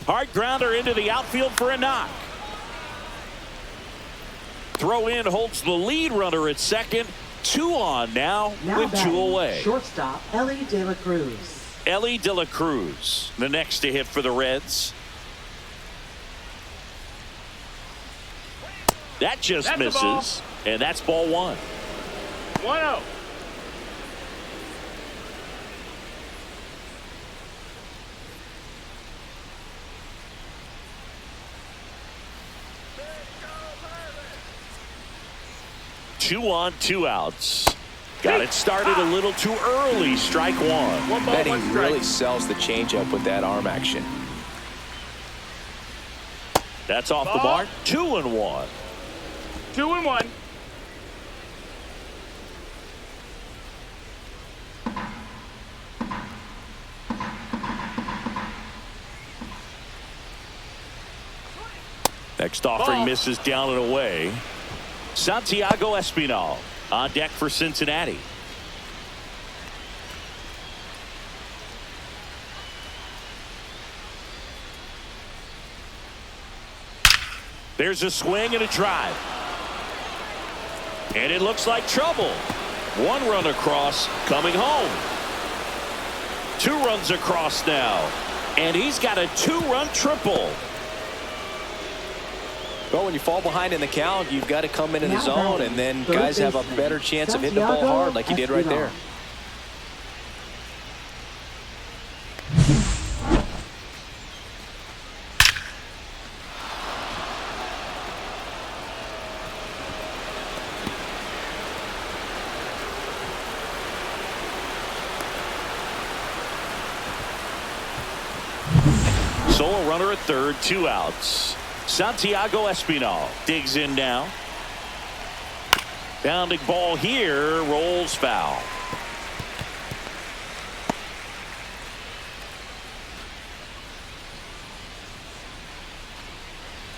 Hard grounder into the outfield for a knock. Throw in holds the lead runner at second. 2 on now with 2 away. Shortstop, Elly de la Cruz. Elly de la Cruz, the next to hit for the Reds. That just misses, and that's ball 1. 1-0. Two on, 2 outs. Got it started a little too early. Strike 1. 1 ball, Bet he 1 strike. really sells the changeup with that arm action. That's off the mark. 2-1. 2-1. Next offering misses down and away. Santiago Espinal on deck for Cincinnati. There's a swing and a drive. And it looks like trouble. 1 run across, coming home. 2 runs across now. And he's got a 2-run triple. Well, when you fall behind in the count, you've got to come into the zone, and then guys have a better chance of hitting the ball hard like he did right there. Solo runner at third, 2 outs. Santiago Espinal digs in now. Bounding ball here, rolls foul.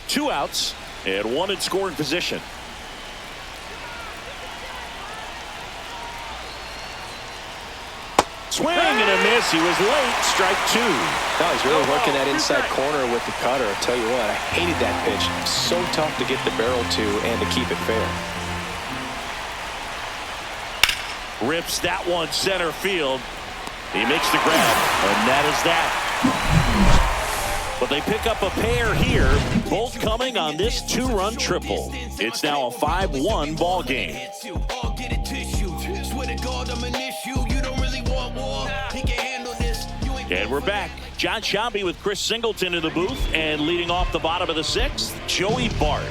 Two outs and 1 in scoring position. Swing and a miss. He was late. Strike 2. No, he's really working that inside corner with the cutter. I'll tell you what, I hated that pitch. So tough to get the barrel to and to keep it fair. Rips that one center field. He makes the grab, and that is that. But they pick up a pair here, both coming on this 2-run triple. It's now a 5-1 ball game. And we're back. John Sciambi with Chris Singleton in the booth, and leading off the bottom of the 6th, Joey Bart.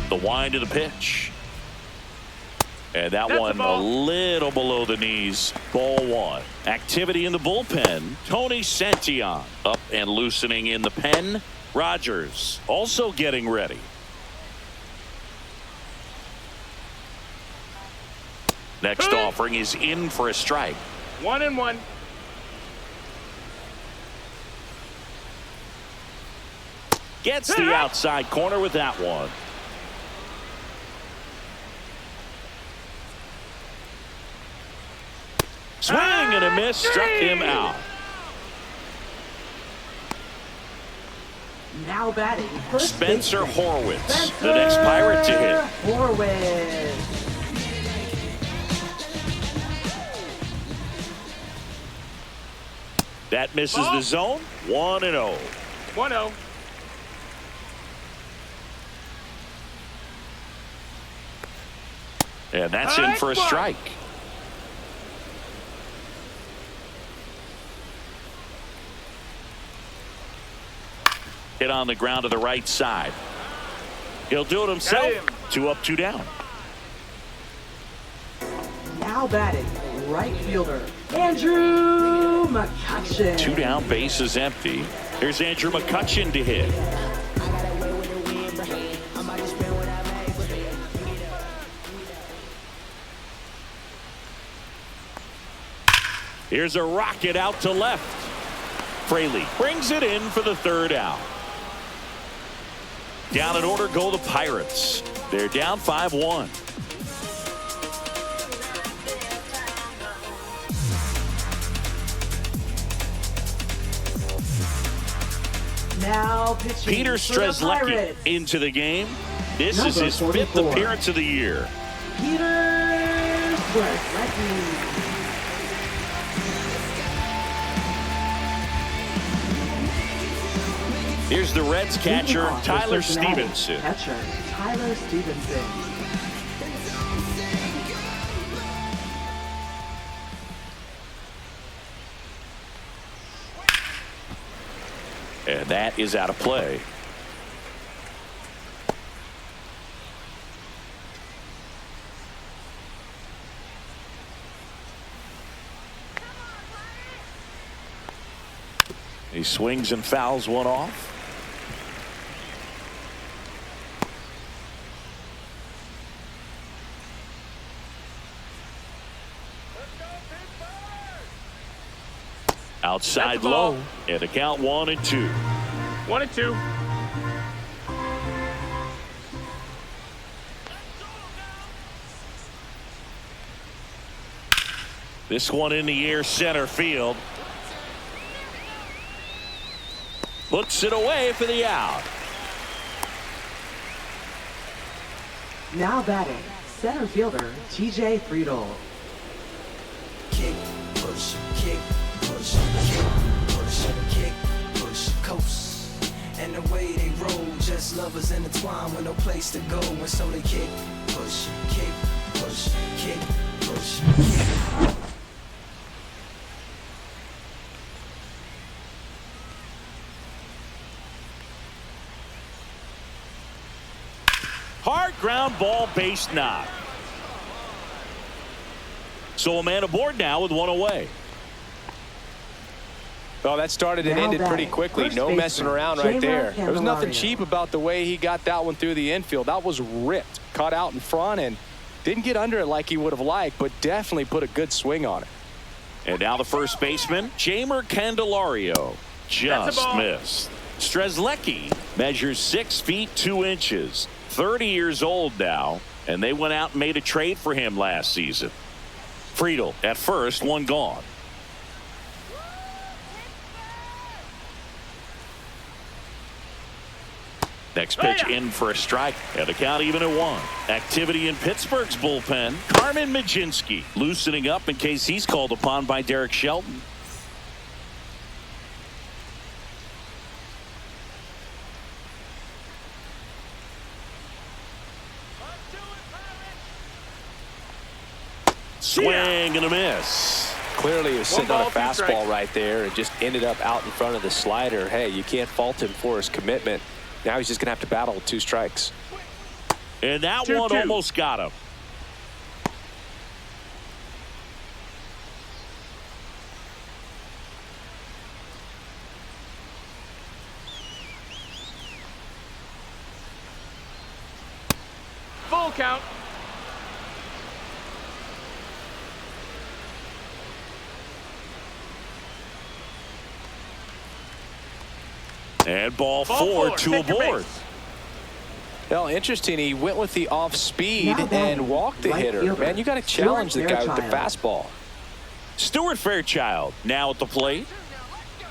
The wind of the pitch. And that's one a little below the knees. Ball 1. Activity in the bullpen. Tony Santillan up and loosening in the pen. Rogers also getting ready. Next offering is in for a strike. 1-1. Gets the outside corner with that one. Swing and a miss, struck him out. Now batting, Spencer Horwitz, the next Pirate to hit. Horwitz. That misses the zone. 1-0. 1-0. And that's in for a strike. Hit on the ground to the right side. He'll do it himself. 2 up, 2 down. Now batting, right fielder, Andrew McCutchen. 2 down, base is empty. Here's Andrew McCutchen to hit. Here's a rocket out to left. Fraley brings it in for the 3rd out. Down in order go the Pirates. They're down 5-1. Now pitching Peter Strzelecki into the game. This is his 5th appearance of the year. Peter Strzelecki. Here's the Reds catcher, Tyler Stevenson. Catcher, Tyler Stevenson. And that is out of play. He swings and fouls one off. Outside low, and the count 1-2. 1-2. This one in the air, center field. Looks it away for the out. Now batting, center fielder, TJ Friedel. Kick, push, kick, push, kick, push, kick, push, coast. And the way they roll, just lovers intertwined with no place to go. And so they kick, push, kick, push, kick, push, kick. Hard ground ball, base knock. So a man aboard now with 1 away. Well, that started and ended pretty quickly. No messing around right there. There was nothing cheap about the way he got that one through the infield. That was ripped. Caught out in front and didn't get under it like he would have liked, but definitely put a good swing on it. And now the first baseman, Jeimer Candelario. Just missed. Strzelecki measures 6 feet 2 inches. 30 years old now, and they went out and made a trade for him last season. Friedel at first, 1 gone. Next pitch in for a strike, and the count even at 1. Activity in Pittsburgh's bullpen. Carmen Mlodzinski loosening up in case he's called upon by Derek Shelton. Swing and a miss. Clearly he was sitting on a fastball right there and just ended up out in front of the slider. Hey, you can't fault him for his commitment. Now he's just going to have to battle with 2 strikes. And that one almost got him. Full count. And ball 4, 2 aboard. Well, interesting. He went with the off speed and walked the hitter. Man, you got to challenge the guy with the fastball. Stuart Fairchild now at the plate.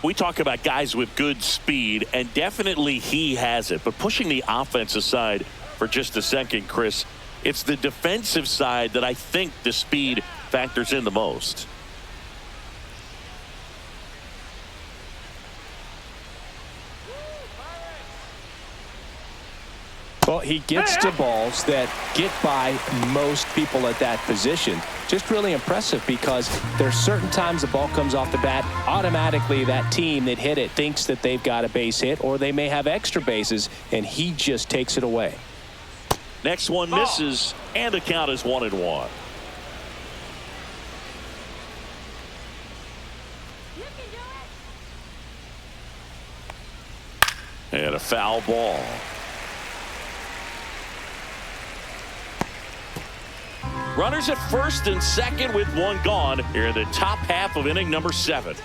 We talk about guys with good speed, and definitely he has it. But pushing the offense aside for just a second, Chris, it's the defensive side that I think the speed factors in the most. Well, he gets to balls that get by most people at that position. Just really impressive because there's certain times the ball comes off the bat, automatically that team that hit it thinks that they've got a base hit or they may have extra bases, and he just takes it away. Next one misses, and the count is 1-1. And a foul ball. Runners at first and second with one gone here in the top half of inning number 7.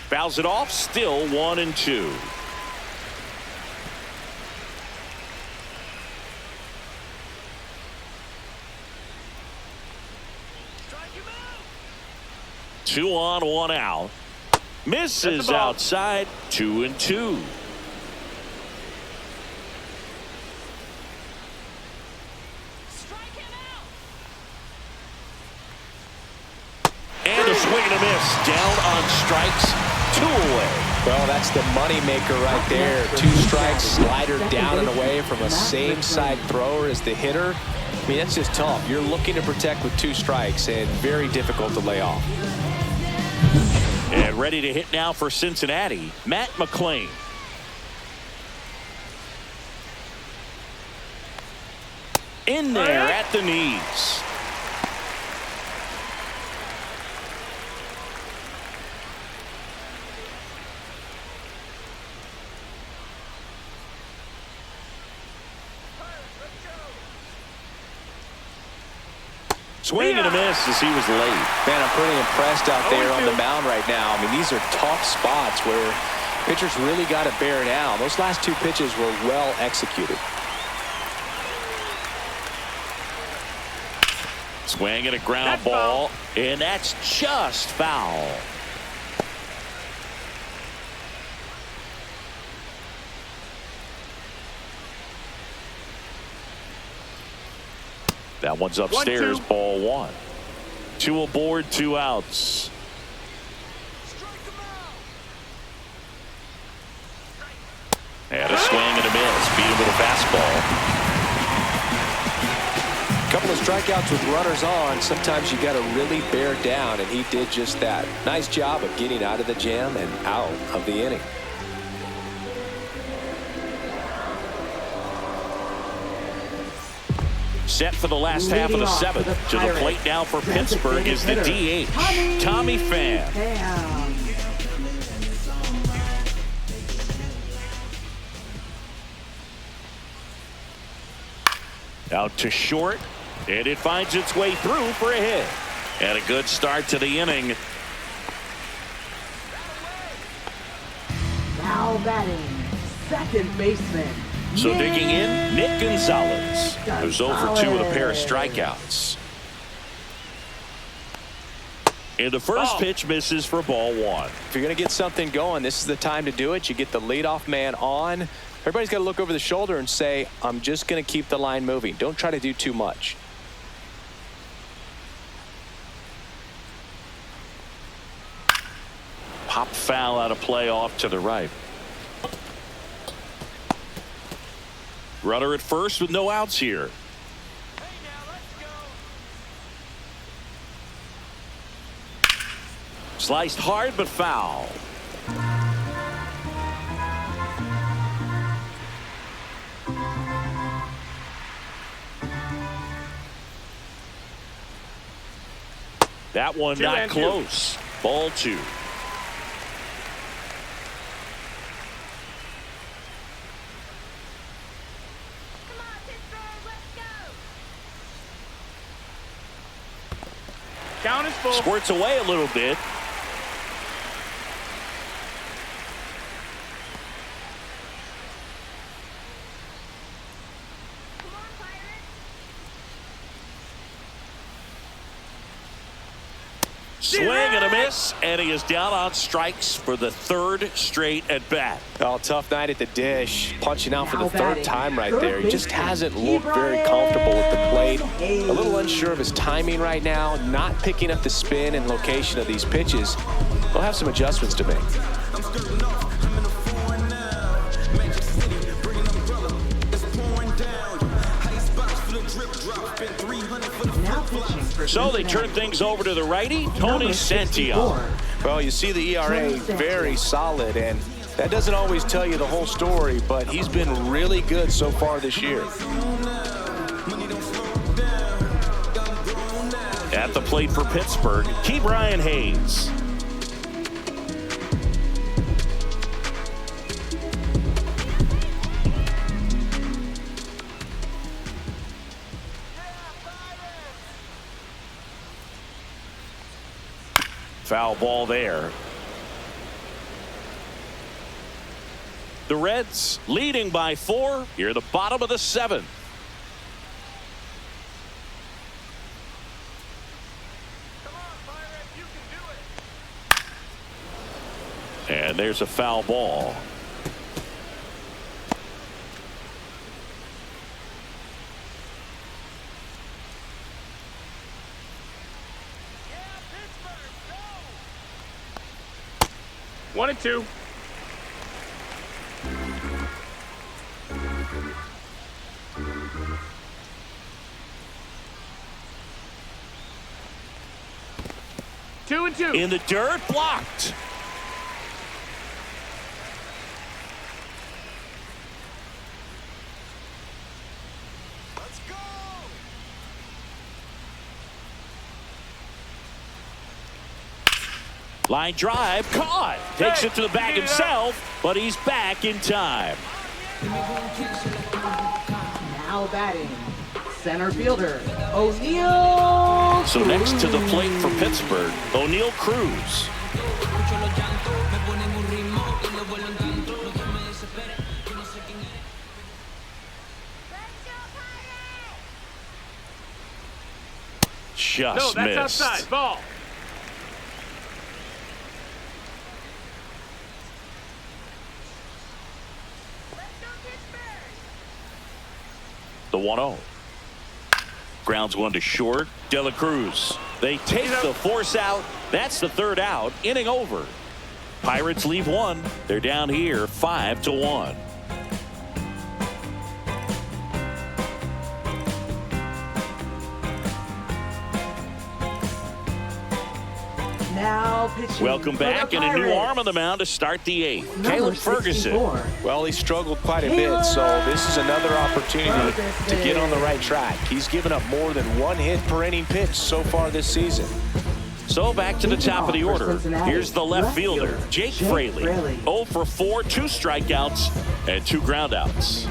Fouls it off, still 1-2. Two on, one out. Misses outside, 2-2. And a swing and a miss. Down on strikes, 2 away. Well, that's the money maker right there. 2 strikes, slider down and away from a same side thrower as the hitter. I mean, that's just tough. You're looking to protect with 2 strikes and very difficult to lay off. And ready to hit now for Cincinnati, Matt McLean. In there at the knees. Swing and a miss as he was late. Man, I'm pretty impressed out there on the mound right now. I mean, these are tough spots where pitchers really got to bear down. Those last 2 pitches were well executed. Swing and a ground ball, and that's just foul. That one's upstairs, 1-2. Ball 1. 2 aboard, 2 outs. And a swing and a miss. Beat him with a fastball. A couple of strikeouts with runners on. Sometimes you got to really bear down, and he did just that. Nice job of getting out of the jam and out of the inning. Set for the last half of the 7th. To the plate now for Pittsburgh is the DH, Tommy Pham. Out to short, and it finds its way through for a hit. And a good start to the inning. Now batting, second baseman. So digging in, Nick Gonzalez, who's over 2 with a pair of strikeouts. And the first pitch misses for ball 1. If you're going to get something going, this is the time to do it. You get the leadoff man on. Everybody's got to look over the shoulder and say, I'm just going to keep the line moving. Don't try to do too much. Pop foul out of play off to the right. Runner at first with no outs here. Sliced hard but foul. That one not close. Ball 2. Count is full. Squirts away a little bit. Swing and a miss, and he is down on strikes for the 3rd straight at bat. Oh, tough night at the dish. Punching out for the 3rd time right there. He just hasn't looked very comfortable at the plate. A little unsure of his timing right now. Not picking up the spin and location of these pitches. They'll have some adjustments to make. for So they Cincinnati. turn things over to the righty, Tony Number Santillan. 64. Well, you see the ERA very solid, and that doesn't always tell you the whole story, but he's been really good so far this year. At the plate for Pittsburgh, Brian Hayes. Foul ball there. The Reds leading by 4 here at the bottom of the 7th. And there's a foul ball. One and two. Two and two. In the dirt, blocked. Line drive, caught. Takes it to the back himself, but he's back in time. Now batting, center fielder, O'Neal. So next to the plate for Pittsburgh, O'Neal Cruz. Just No, that's missed. outside. Ball. The 1-0. Grounds one to short. De La Cruz. They take the force out. That's the third out. Inning over. Pirates leave one. They're down here 5-1. Now pitching. Welcome for the back, and a new Pirates. arm on the mound to start the 8th. Number Caleb Ferguson. 64. Well, he struggled quite a bit, so this is another opportunity to get on the right track. He's given up more than 1 hit per inning pitch so far this season. So back to the top of the order. Here's the left fielder, Jake Fraley. 0 for 4, 2 strikeouts, and 2 groundouts.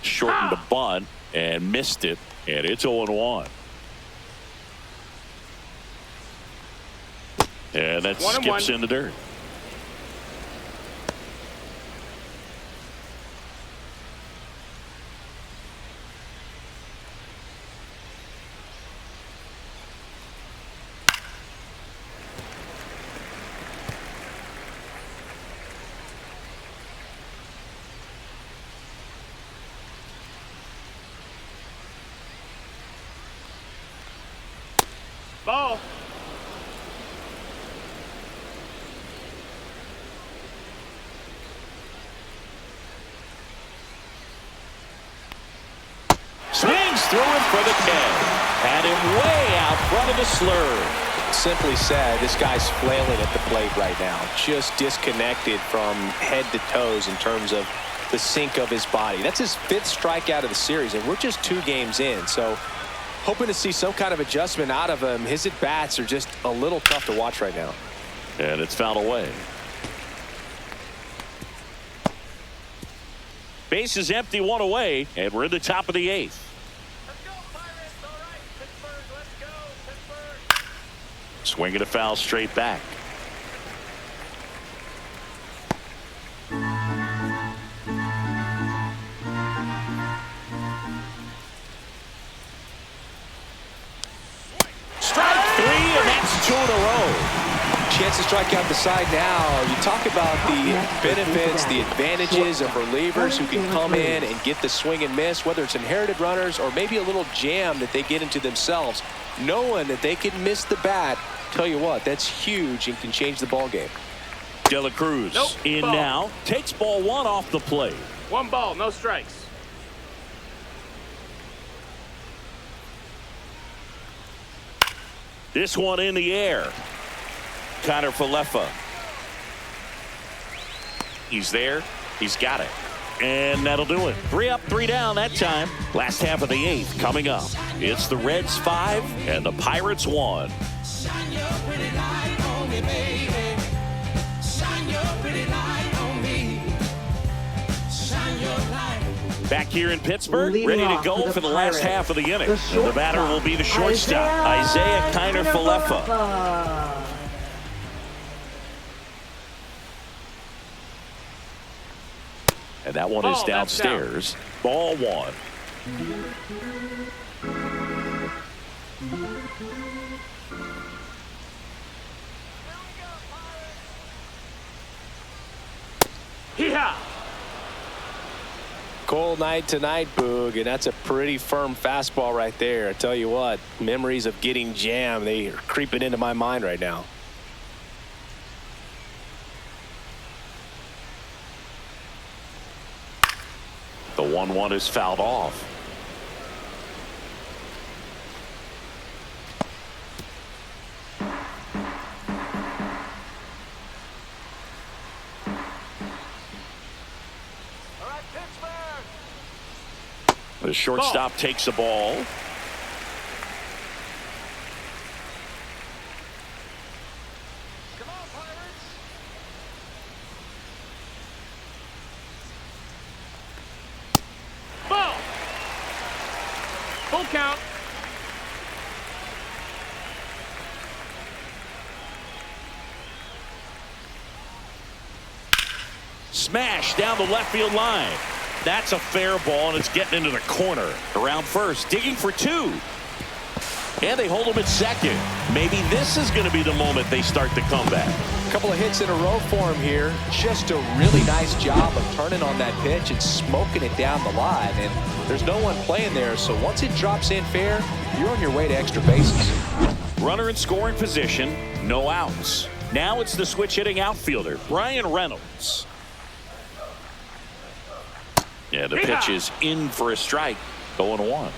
Shortened the bunt and missed it, and it's 0-1. And that 1-1. skips in the dirt. Ball. Swings through him for the catch. Had him way out front of the slur. Simply said, this guy's flailing at the plate right now. Just disconnected from head to toes in terms of the sink of his body. That's his 5th strikeout of the series, and we're just 2 games in. So hoping to see some kind of adjustment out of him. His at-bats are just a little tough to watch right now. And it's fouled away. Base is empty, 1 away, and we're in the top of the 8th. Let's go, Pirates. All right, Pittsburgh. Let's go, Pittsburgh. Swinging a foul straight back. Strike 3, and that's 2 in a row. Chance to strike out the side now. You talk about the benefits, the advantages of relievers who can come in and get the swing and miss, whether it's inherited runners or maybe a little jam that they get into themselves. Knowing that they can miss the bat, tell you what, that's huge and can change the ball game. De La Cruz in ball. now. Takes ball one off the plate. 1 ball, no strikes. This one in the air. Gunnar Henderson. He's there. He's got it. And that'll do it. 3 up, 3 down that time. Last half of the 8th coming up. It's the Reds 5 and the Pirates 1. Shine your pretty light on me, baby. Shine your pretty light on me. Shine your light. Back here in Pittsburgh, Leading ready to off go for the last Pirates, half of the inning. the The batter will be the shortstop, Isaiah Gunnar Henderson. And that one is Ball, that's downstairs. Ball 1. Hee-haw! Cold night tonight, Boog, and that's a pretty firm fastball right there. I tell you what, memories of getting jammed, they are creeping into my mind right now. The 1-1 is fouled off. All right, Pittsburgh. The shortstop takes the ball. Come on, Pirates. Ball. Full count. Smash down the left field line. That's a fair ball, and it's getting into the corner. Around first, digging for 2. And they hold him at second. Maybe this is going to be the moment they start the comeback. A couple of hits in a row for him here. Just a really nice job of turning on that pitch and smoking it down the line. And there's no one playing there, so once it drops in fair, you're on your way to extra bases. Runner in scoring position, no outs. Now it's the switch hitting outfielder, Brian Reynolds. Yeah, the pitch is in for a strike. 0-1.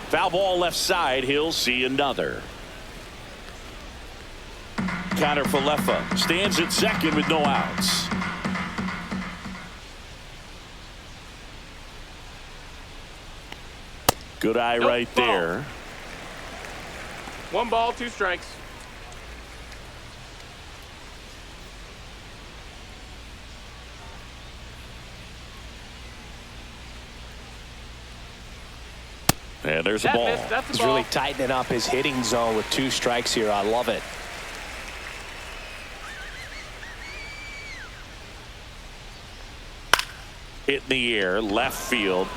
Foul ball left side. He'll see another. Gunnar Henderson stands at second with no outs. Good eye right ball. there. 1 ball, 2 strikes. And there's a That ball. missed. That's a He's ball. really tightening up his hitting zone with 2 strikes here. I love it. Hit in the air, left field.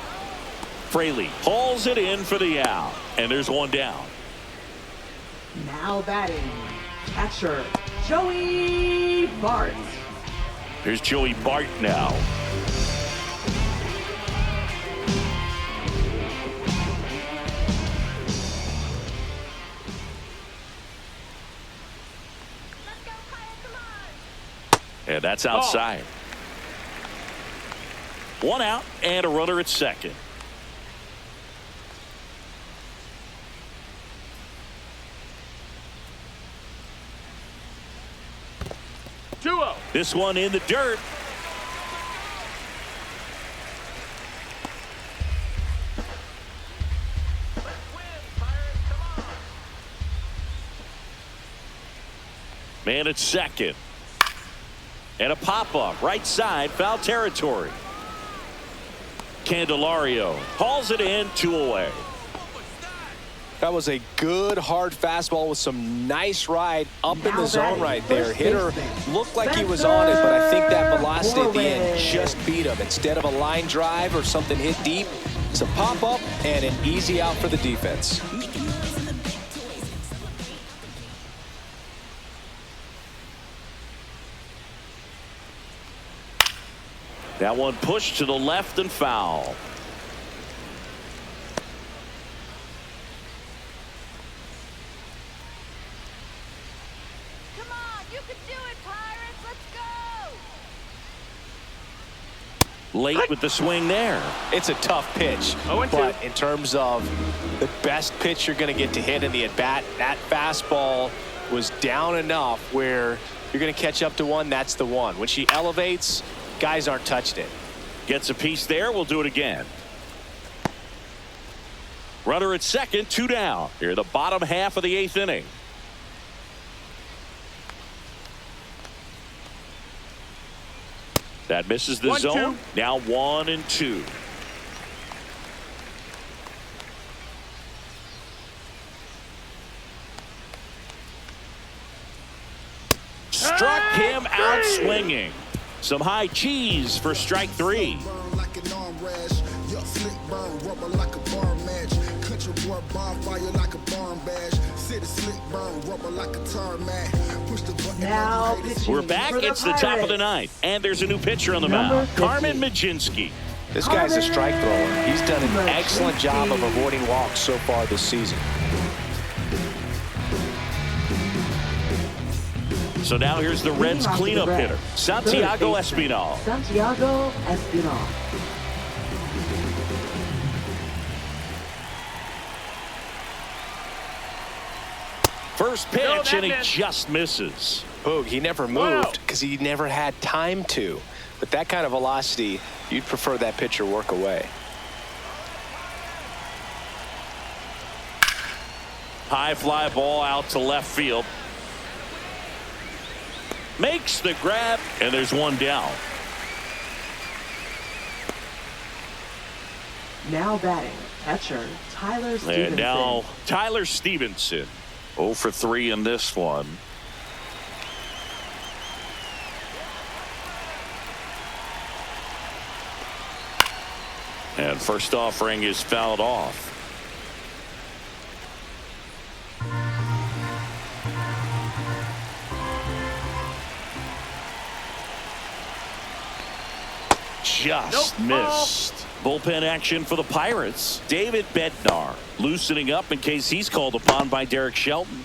Fraley hauls it in for the out. And there's 1 down. Now batting, catcher Joey Bart. Here's Joey Bart now. And that's outside. 1 out and a runner at second. This one in the dirt. Man at second. And a pop-up right side, foul territory. Candelario hauls it in, 2 away. That was a good hard fastball with some nice ride up in the zone right there. Hitter looked like he was on it, but I think that velocity at the end just beat him. Instead of a line drive or something hit deep, it's a pop-up and an easy out for the defense. That one pushed to the left and foul. Come on, you can do it, Pirates. Let's go. Late with the swing there. It's a tough pitch, but in terms of the best pitch you're going to get to hit in the at-bat, that fastball was down enough where you're going to catch up to one. That's the one. When she elevates, guys aren't touching it. Gets a piece there. We'll do it again. Runner at second, 2 down. Here, the bottom half of the 8th inning. That misses the zone. Now 1-2. Struck him out swinging. Some high cheese for strike 3. Now We're back. It's the top of the 9th, and there's a new pitcher on the mound, Carmen Majinski. This guy's a strike thrower. He's done an excellent job of avoiding walks so far this season. So now here's the Reds cleanup hitter, Santiago Espinal. Santiago Espinal. First pitch, and he just misses. Boog, he never moved because he never had time to. With that kind of velocity, you'd prefer that pitcher work away. High fly ball out to left field. Makes the grab, and there's one down. Now batting, catcher Tyler Stevenson. And now Tyler Stevenson, 0 for 3 in this one. And first offering is fouled off. Just missed. Bullpen action for the Pirates. David Bednar loosening up in case he's called upon by Derek Shelton.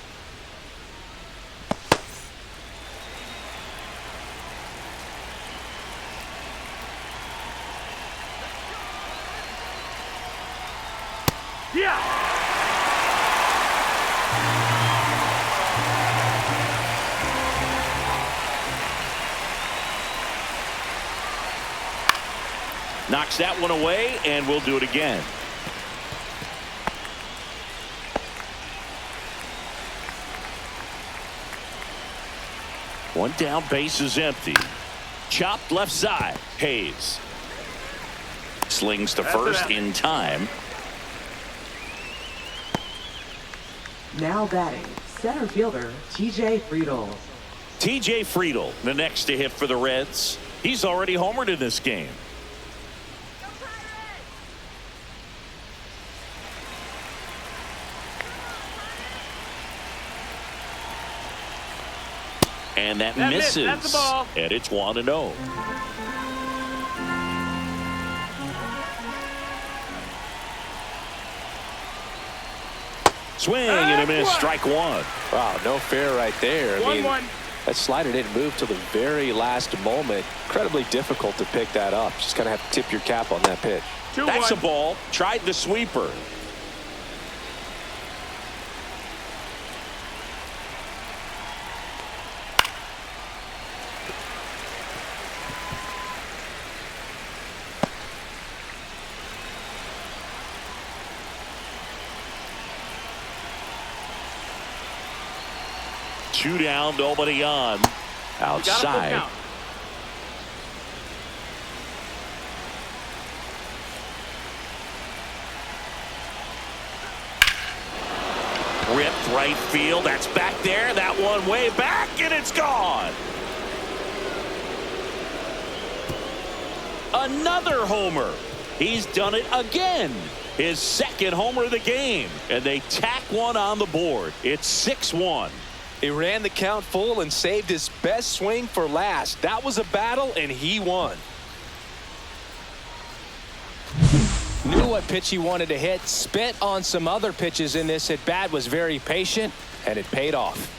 Knocks that one away, and we'll do it again. One down, base is empty. Chopped left side. Hayes slings to first in time. Now batting, center fielder TJ Friedl. TJ Friedl, the next to hit for the Reds. He's already homered in this game. And that misses. That's the ball. And it's 1-0. Swing and a miss. Strike 1. Wow, no fair right there. I mean, that slider didn't move till the very last moment. Incredibly difficult to pick that up. Just kind of have to tip your cap on that pitch. That's a ball. Tried the sweeper. Two down, nobody on. Outside. Ripped right field. That's back there. That one way back, and it's gone. Another homer. He's done it again. His second homer of the game. And they tack one on the board. It's 6-1. He ran the count full and saved his best swing for last. That was a battle, and he won. Knew what pitch he wanted to hit. Spit on some other pitches in this at bat. Was very patient, and it paid off.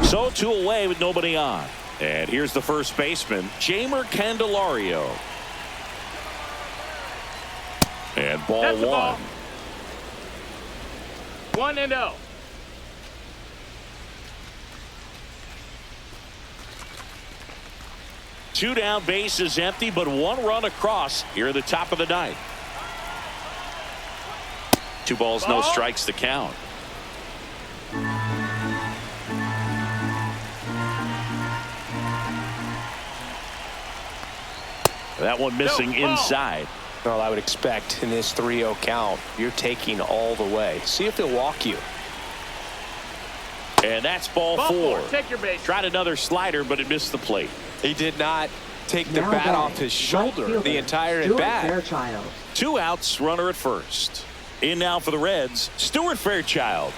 So 2 away with nobody on. And here's the first baseman, Jeimer Candelario. And ball That's the one. Ball. 1-0. Two down, bases empty, but 1 run across here at the top of the ninth. 2 balls, no strikes to count. That one missing inside. Well, I would expect in this 3-0 count, you're taking all the way. See if he'll walk you. And that's ball 4. Take your base. Tried another slider, but it missed the plate. He did not take the Now bat batting, off his shoulder right fielder, the entire at Stuart bat. Fairchild. 2 outs, runner at first. In now for the Reds, Stuart Fairchild.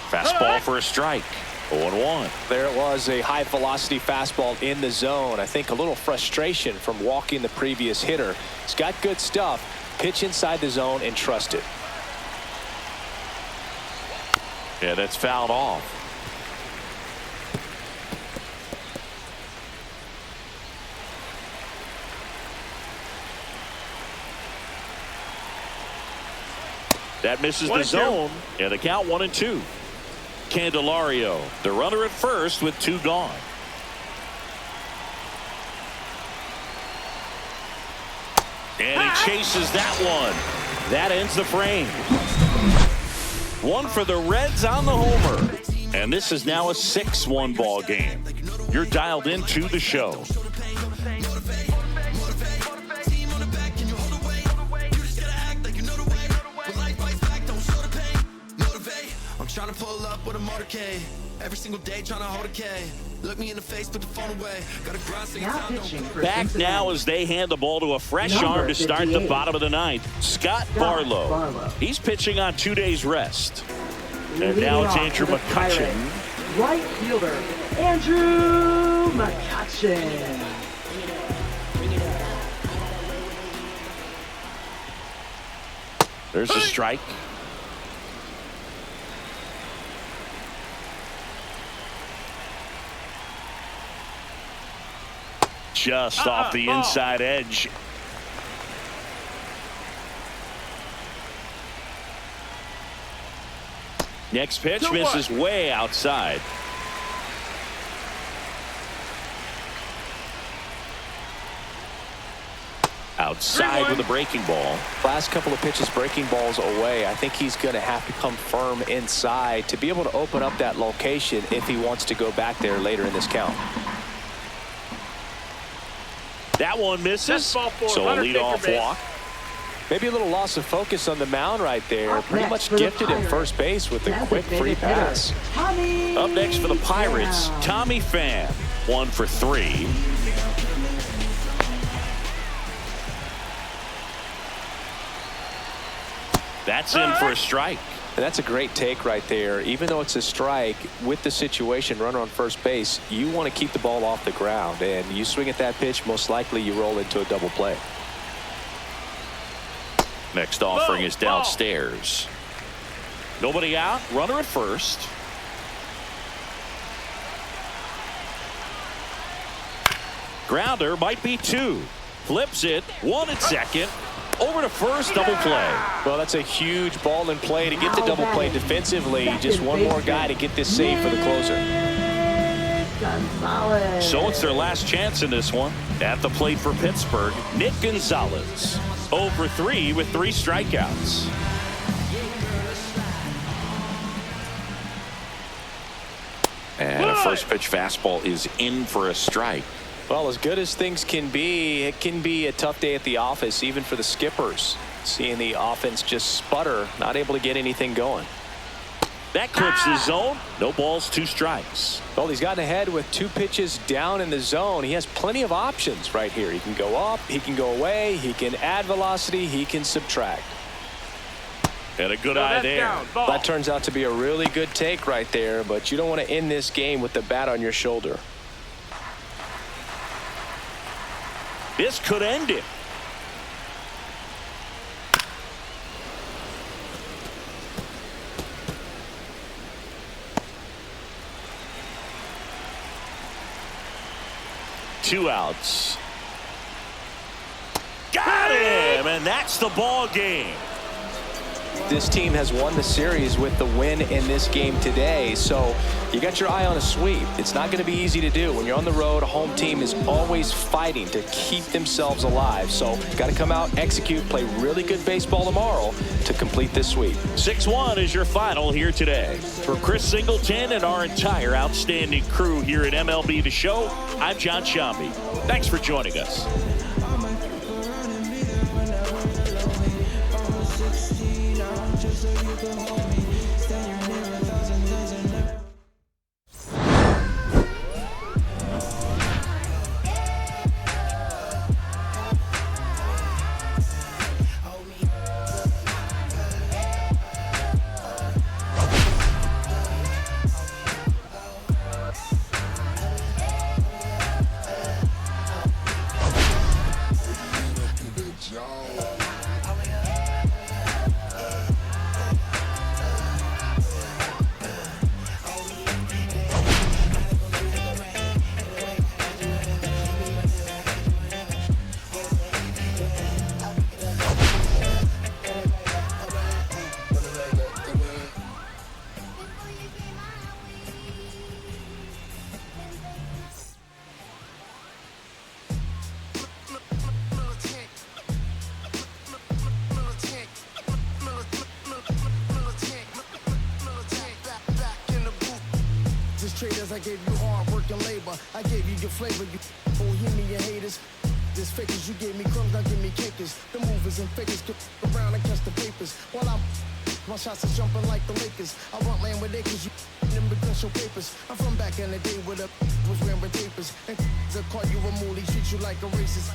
Fastball for a strike. 0-1. There it was, a high velocity fastball in the zone. I think a little frustration from walking the previous hitter. He's got good stuff. Pitch inside the zone and trust it. Yeah, that's fouled off. That misses the zone. And the count 1-2. Candelario, the runner at first with 2 gone. And he chases that one. That ends the frame. 1 for the Reds on the homer. And this is now a 6-1 ball game. You're dialed into the show. Trying to pull up with a motorcade. Every single day trying to hold a K. Look me in the face, put the phone away. Got a grind so Now pitching for Back Cincinnati. now as they hand the ball to a fresh Number arm to start the 58. bottom of the ninth. Scott Barlow. He's pitching on 2 days rest. And Leading now it's off Andrew for the McCutchen. Pirates, right fielder Andrew McCutchen. There's a strike. Just off the inside edge. Next pitch misses way outside. Outside with a breaking ball. Last couple of pitches breaking balls away. I think he's going to have to come firm inside to be able to open up that location if he wants to go back there later in this count. That one misses. Ball 4. So a Hunter, take your leadoff base. walk. Maybe a little loss of focus on the mound right there. Up Pretty next much for the gifted at Pirates, first base with a quick free designated hitter, pass. Tommy Up next for the Pirates, Pham. Tommy Pham. 1 for 3. That's in for a strike. And that's a great take right there. Even though it's a strike, with the situation, runner on first base, you want to keep the ball off the ground. And you swing at that pitch, most likely you roll into a double play. Next offering is downstairs. Nobody out. Runner at first. Grounder might be 2. Flips it. 1 at second. Over to first. Double play. Well, that's a huge ball in play to get the double play defensively. Just one more guy to get this save for the closer. Gonzalez. So it's their last chance in this one. At the plate for Pittsburgh, Nick Gonzalez. 0 for 3 with 3 strikeouts. And a first pitch fastball is in for a strike. Well, as good as things can be, it can be a tough day at the office, even for the skippers. Seeing the offense just sputter, not able to get anything going. That clips the zone. No balls, 2 strikes. Well, he's gotten ahead with 2 pitches down in the zone. He has plenty of options right here. He can go up, he can go away, he can add velocity, he can subtract. And a good eye there. That turns out to be a really good take right there, but you don't want to end this game with the bat on your shoulder. This could end it. Two outs. Got him, and that's the ball game. This team has won the series with the win in this game today, so you got your eye on a sweep. It's not going to be easy to do. When you're on the road, a home team is always fighting to keep themselves alive. So got to come out, execute, play really good baseball tomorrow to complete this sweep. 6-1 is your final here today. For Chris Singleton and our entire outstanding crew here at MLB The Show, I'm John Shambi. Thanks for joining us. Traders, I gave you hard work and labor. I gave you your flavor, you bohemian haters. This fakers, you gave me crumbs, now give me kickers. The movers and fakers get around and catch the papers. While my shots are jumping like the Lakers. I want land with acres, you them because your papers. I'm from back in the day where the was wearing papers. And they call you a moolie, treat you like a racist.